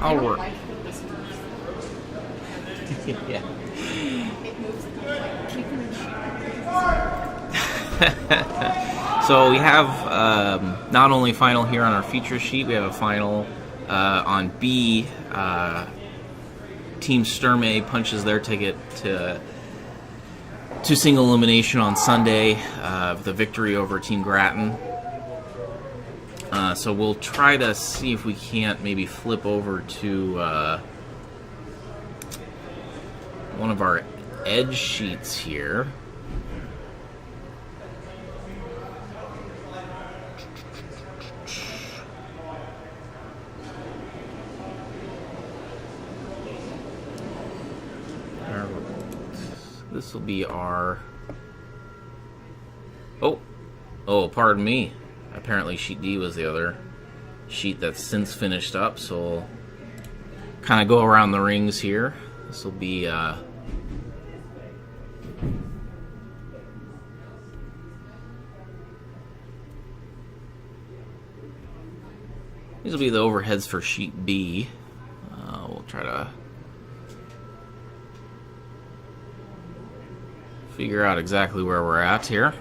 I'll work. Yeah. So we have not only final here on our feature sheet, we have a final on B. Team Sturmey punches their ticket to single elimination on Sunday, the victory over Team Grattan. So we'll try to see if we can't maybe flip over to one of our edge sheets here. This will be our... Oh, pardon me. Apparently sheet D was the other sheet that's since finished up, so we'll kind of go around the rings here. This will be these will be the overheads for sheet B. We'll try to figure out exactly where we're at here.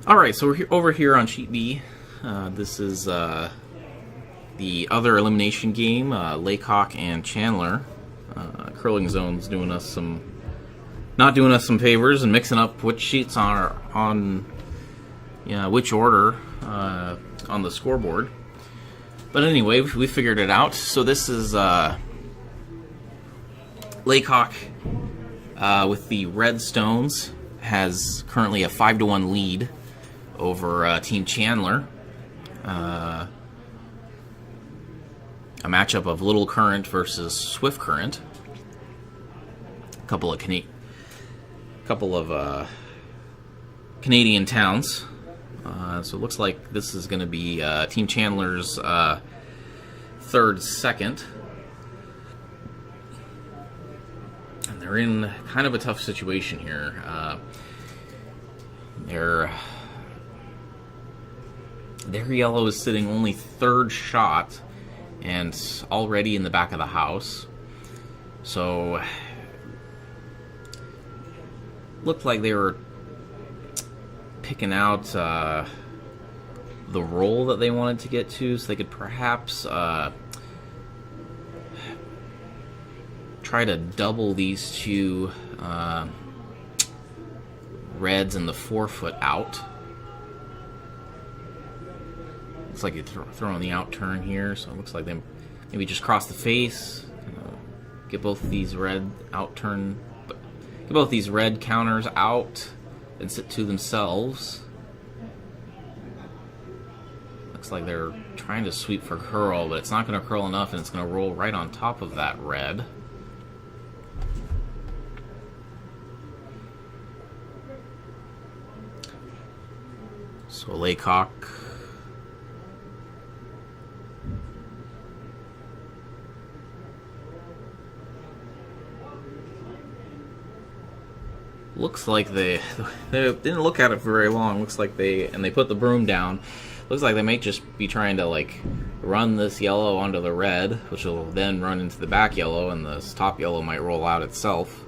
Alright, so we're over here on Sheet B. This is the other elimination game, Laycock and Chandler. Curling Zone's doing us some, not doing us some favors and mixing up which sheets are on which order on the scoreboard. But anyway, we figured it out. So this is Laycock with the red stones has currently a 5-1 lead over Team Chandler. A matchup of Little Current versus Swift Current. A couple of Canadian towns. So it looks like this is going to be Team Chandler's third second. And they're in kind of a tough situation here. Their yellow is sitting only third shot and already in the back of the house. So looked like they were picking out the roll that they wanted to get to, so they could perhaps try to double these two reds in the 4-foot out. Looks like you're throwing the out turn here, so it looks like they maybe just cross the face, get both of these red out turn, get both these red counters out and sit to themselves. Looks like they're trying to sweep for curl, but it's not going to curl enough, and it's going to roll right on top of that red. So Laycock looks like they didn't look at it for very long. Looks like they put the broom down. Looks like they might just be trying to like run this yellow onto the red, which will then run into the back yellow, and this top yellow might roll out itself.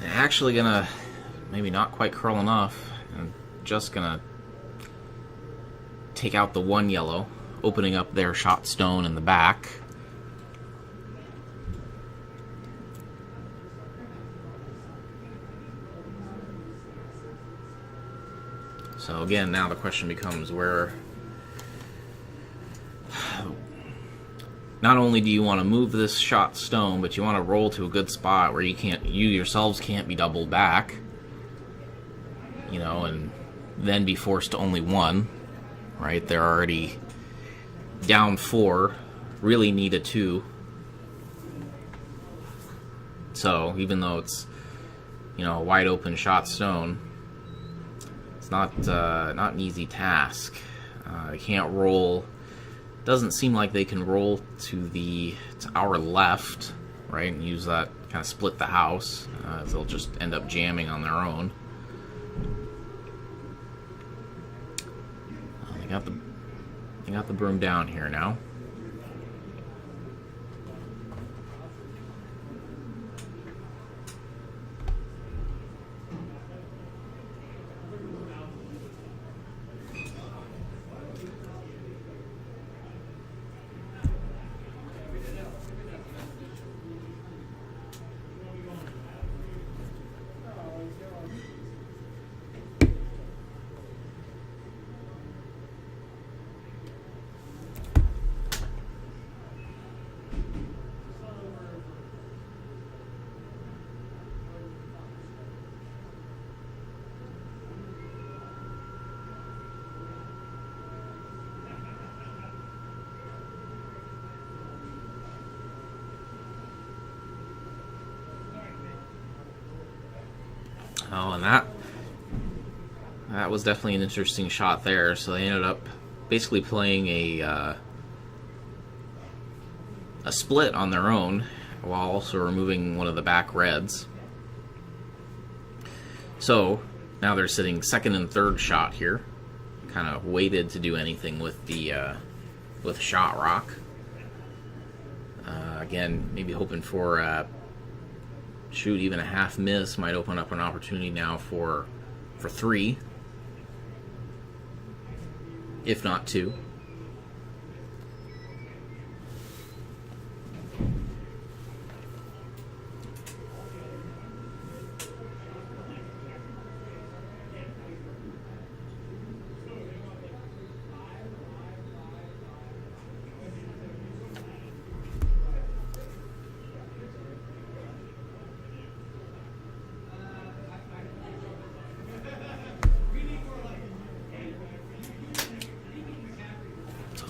Actually gonna maybe not quite curl enough, and just gonna take out the one yellow, opening up their shot stone in the back. So again, now the question becomes where not only do you want to move this shot stone, but you want to roll to a good spot where you yourselves can't be doubled back, and then be forced to only one, right? They're already down 4, really need a 2. So even though it's, a wide open shot stone, it's not an easy task. They can't roll. Doesn't seem like they can roll to our left, right, and use that, kind of split the house. They'll just end up jamming on their own. They got the broom down here now. Oh, and that was definitely an interesting shot there. So they ended up basically playing a split on their own while also removing one of the back reds. So now they're sitting second and third shot here. Kind of waited to do anything with the shot rock. Again, maybe hoping for shoot, even a half miss might open up an opportunity now for 3, if not 2.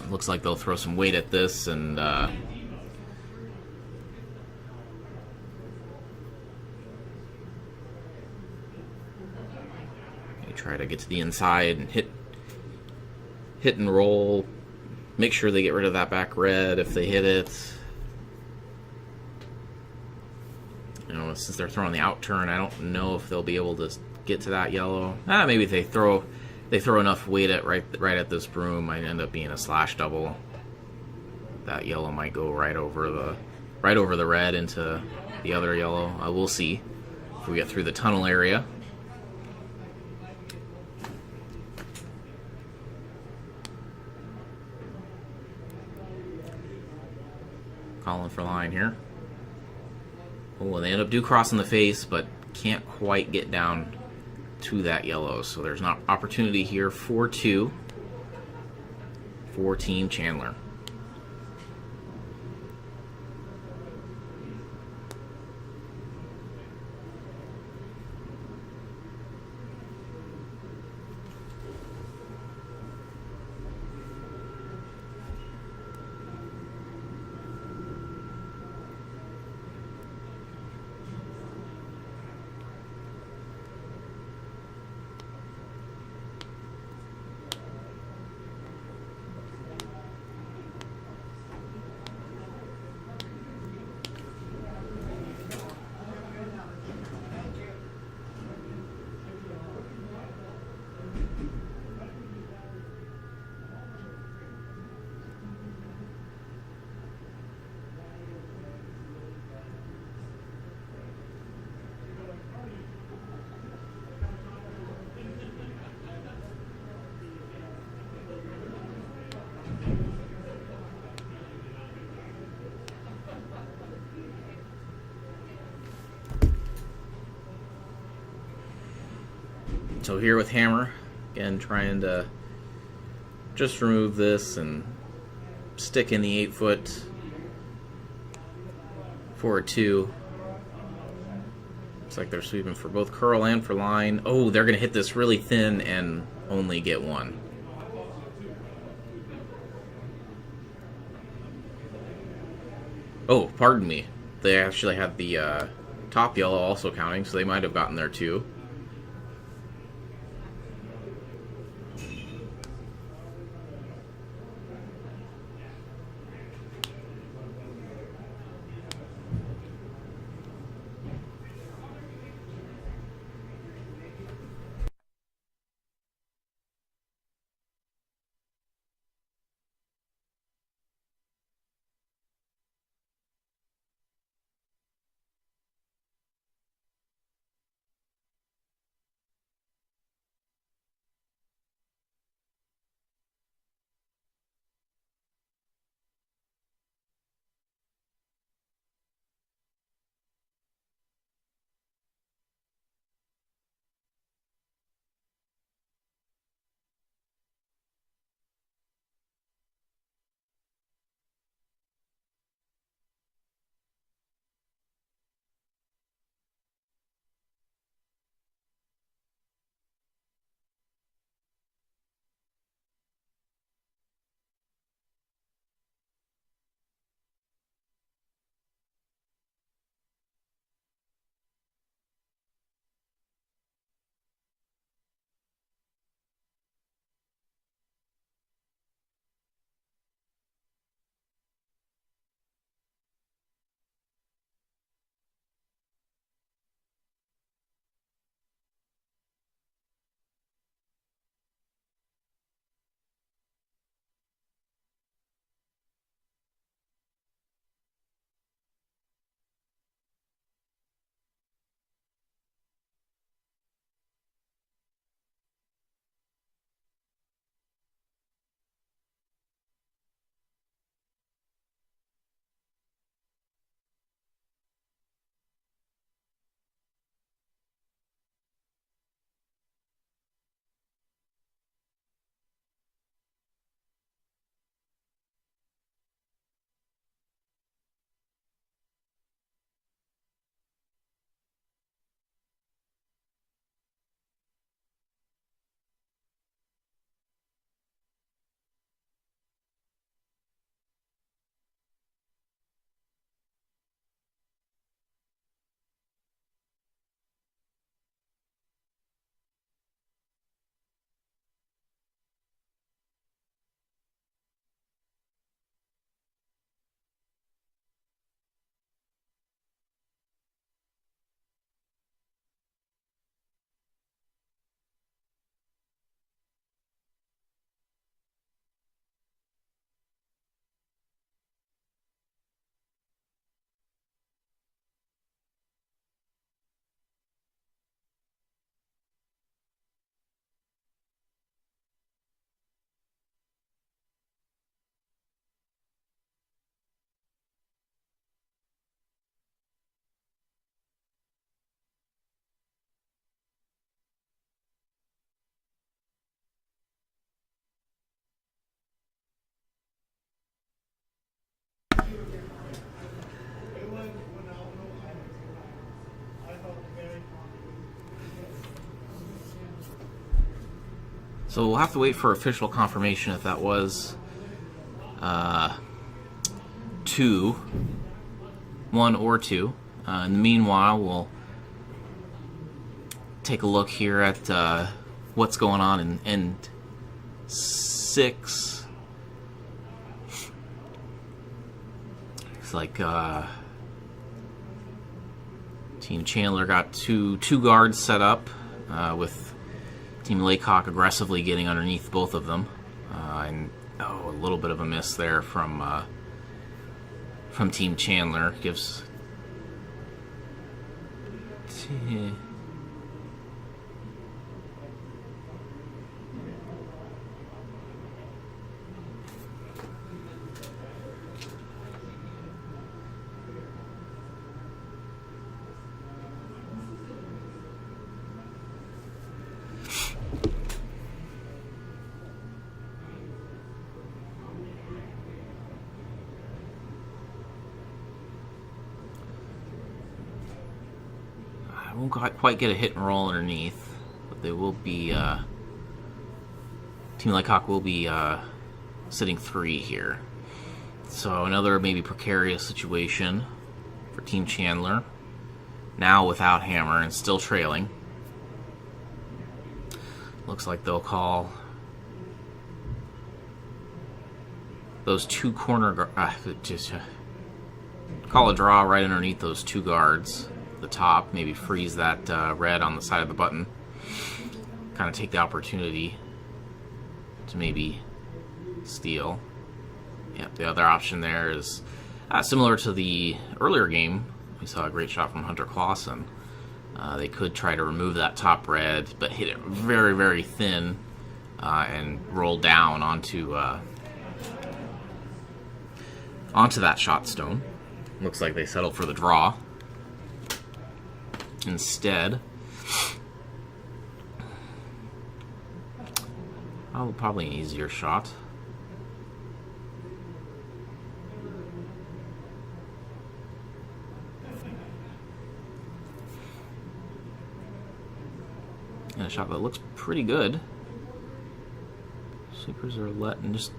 Looks like they'll throw some weight at this and try to get to the inside and hit and roll. Make sure they get rid of that back red if they hit it. You know, since they're throwing the out turn, I don't know if they'll be able to get to that yellow. Maybe if they throw enough weight at right at this broom, might end up being a slash double. That yellow might go right over the red into the other yellow. We'll see if we get through the tunnel area. Calling for line here. Oh, and they end up crossing the face, but can't quite get down to that yellow. So there's an opportunity here for 2 for Team Chandler. So here with hammer, again trying to just remove this and stick in the 8-foot for a 2. Looks like they're sweeping for both curl and for line. Oh, they're going to hit this really thin and only get 1. Oh, pardon me. They actually had the top yellow also counting, so they might have gotten there too. So we'll have to wait for official confirmation if that was 2, 1 or 2. In the meanwhile, we'll take a look here at what's going on in end 6. It's like Team Chandler got two guards set up with Team Laycock aggressively getting underneath both of them, and a little bit of a miss there from Team Chandler. Gives I won't quite get a hit and roll underneath, but they will be Team Laycock will be sitting 3 here. So another maybe precarious situation for Team Chandler. Now without hammer and still trailing. Looks like they'll call those 2 corner call a draw right underneath those 2 guards. The top, maybe freeze that red on the side of the button. Kind of take the opportunity to maybe steal. Yep, the other option there is similar to the earlier game. We saw a great shot from Hunter Clausen. They could try to remove that top red, but hit it very, very thin and roll down onto that shot stone. Looks like they settled for the draw instead. Probably an easier shot. And a shot that looks pretty good. Sweepers are letting, just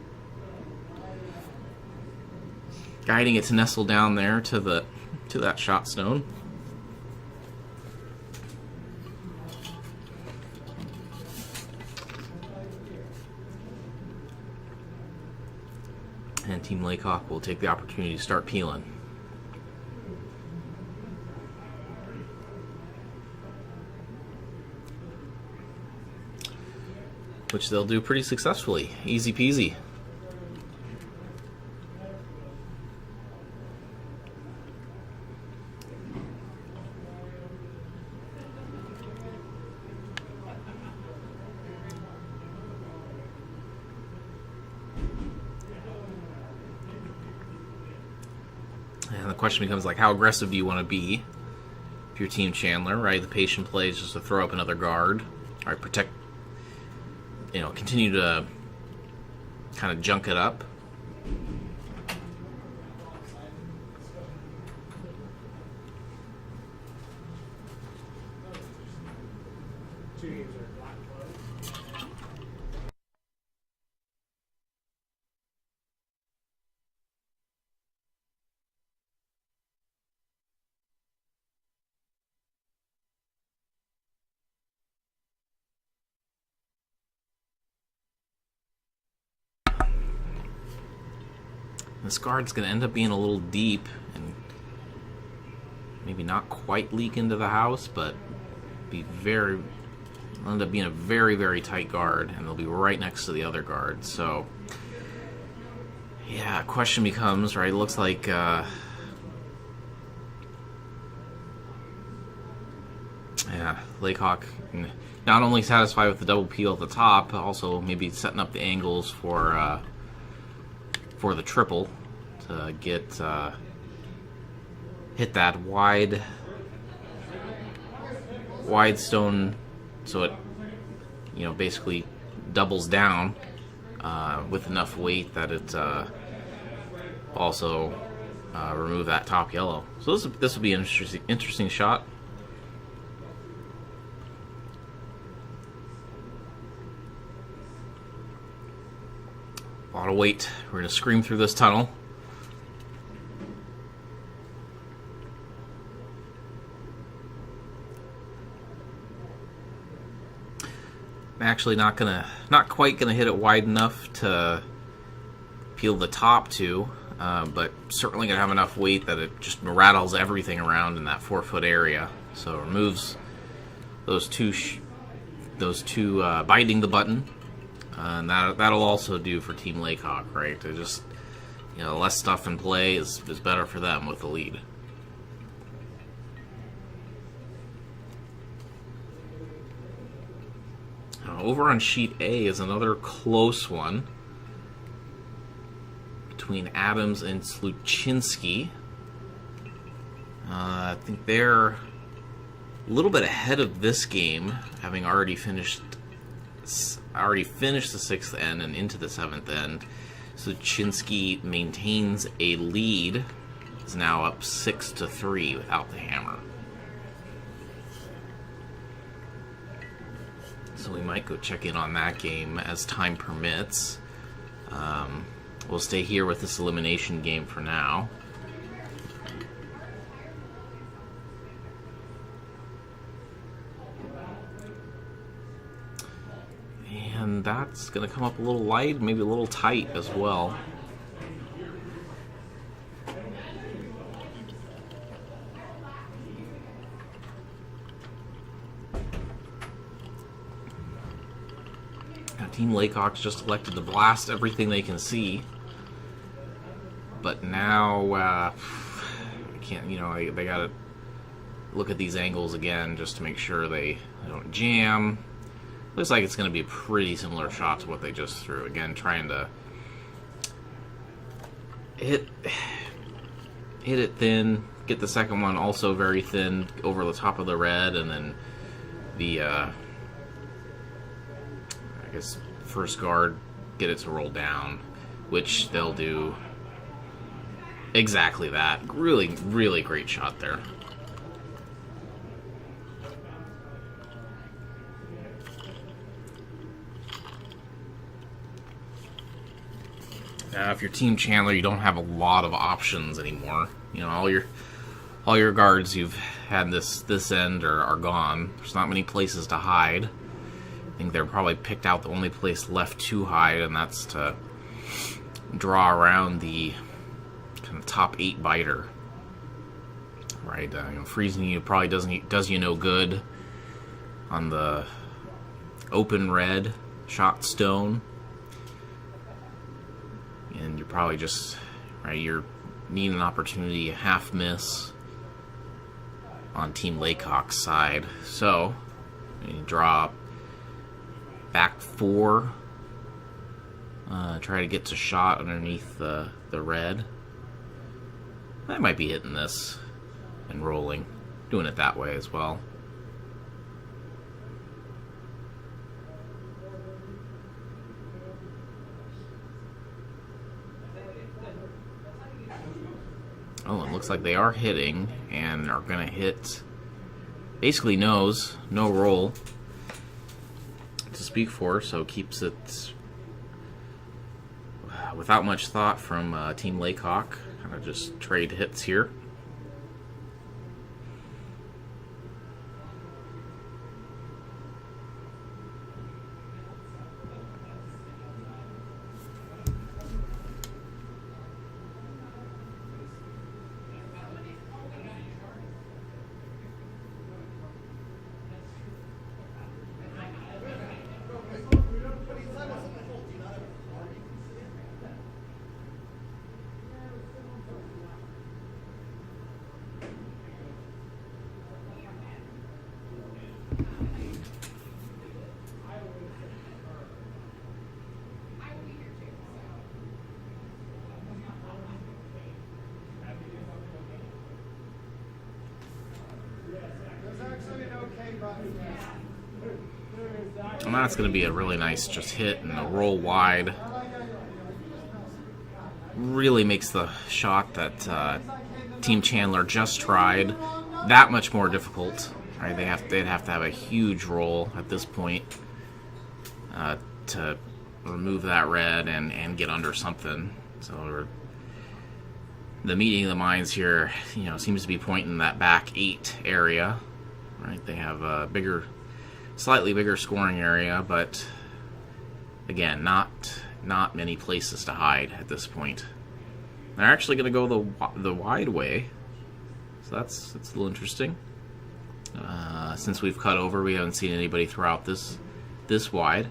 guiding it to nestle down there to that shot stone. And Team Laycock will take the opportunity to start peeling. Which they'll do pretty successfully. Easy peasy. And the question becomes, like, how aggressive do you want to be if you're Team Chandler, right? The patient play is just to throw up another guard, right? Protect, continue to kind of junk it up. This guard's going to end up being a little deep and maybe not quite leak into the house, but end up being a very, very tight guard, and they'll be right next to the other guard. So, yeah, question becomes, right, it looks like Laycock not only satisfied with the double peel at the top, but also maybe setting up the angles for the triple to get hit that wide stone, so it basically doubles down with enough weight that it also remove that top yellow. So this would be an interesting shot. A lot of weight. We're going to scream through this tunnel. I'm actually not quite gonna hit it wide enough to peel the top to, but certainly gonna have enough weight that it just rattles everything around in that 4-foot area. So it removes those two binding the button, and that'll also do for Team Laycock, right? They just, less stuff in play is better for them with the lead. Over on sheet A is another close one between Adams and Sluchinski. I think they're a little bit ahead of this game, having already finished the 6th end and into the 7th end. Sluchinski maintains a lead. Is now up 6-3 without the hammer. So we might go check in on that game as time permits. We'll stay here with this elimination game for now. And that's going to come up a little light, maybe a little tight as well. Team Laycock's just elected to blast everything they can see. But now, I can't, they gotta look at these angles again just to make sure they don't jam. Looks like it's going to be a pretty similar shot to what they just threw. Again, trying to hit it thin, get the second one also very thin over the top of the red, and then the first guard, get it to roll down, which they'll do exactly that. Really, really great shot there. Now, if you're Team Chandler, you don't have a lot of options anymore. All your guards you've had this end are gone. There's not many places to hide. I think they're probably picked out the only place left to hide, and that's to draw around the kind of top 8 biter. Right, freezing you probably does you no good on the open red shot stone, and you're probably just you're needing an opportunity, a half miss on Team Laycock's side. So you draw back 4, try to get to shot underneath the red. I might be hitting this and rolling, doing it that way as well. Oh, it looks like they are hitting and are going to hit basically no roll to speak for, so keeps it without much thought from Team Laycock. Kind of just trade hits here. And that's going to be a really nice just hit and a roll wide. Really makes the shot that Team Chandler just tried that much more difficult. Right? They'd have to have a huge roll at this point to remove that red and get under something. So the meeting of the minds here, seems to be pointing that back 8 area. Right, they have a slightly bigger scoring area, but again, not many places to hide at this point. They're actually going to go the wide way, so that's a little interesting. Since we've cut over, we haven't seen anybody throw out this wide.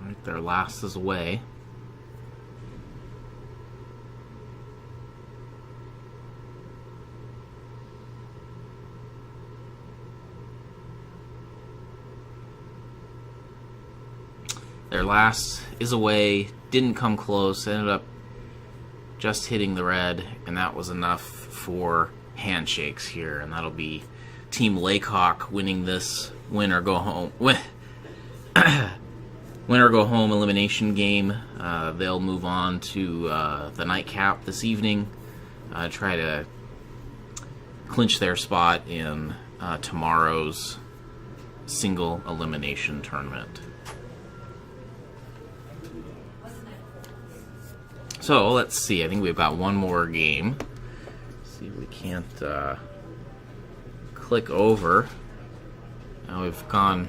Right, their last is away. Their last is away, didn't come close, ended up just hitting the red, and that was enough for handshakes here, and that'll be Team Lakehawk winning this win or go home. Win or go home elimination game. They'll move on to the nightcap this evening, try to clinch their spot in tomorrow's single elimination tournament. So let's see. I think we've got one more game. See if we can't click over. Now we've gone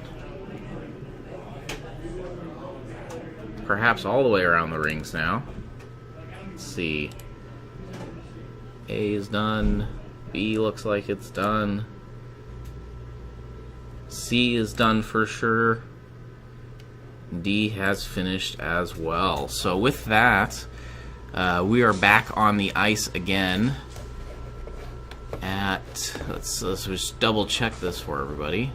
perhaps all the way around the rings now. Let's see. A is done. B looks like it's done. C is done for sure. D has finished as well. So with that, we are back on the ice again at, let's just double check this for everybody.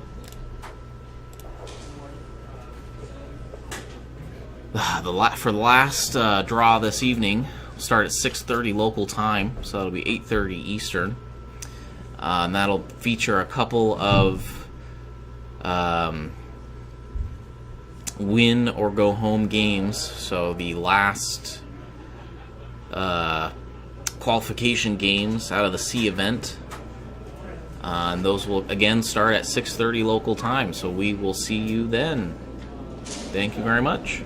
For the last draw this evening, we'll start at 6:30 local time, so that'll be 8:30 Eastern. And that'll feature a couple of win or go home games. So the last qualification games out of the C event, and those will again start at 6:30 local time. So we will see you then. Thank you very much.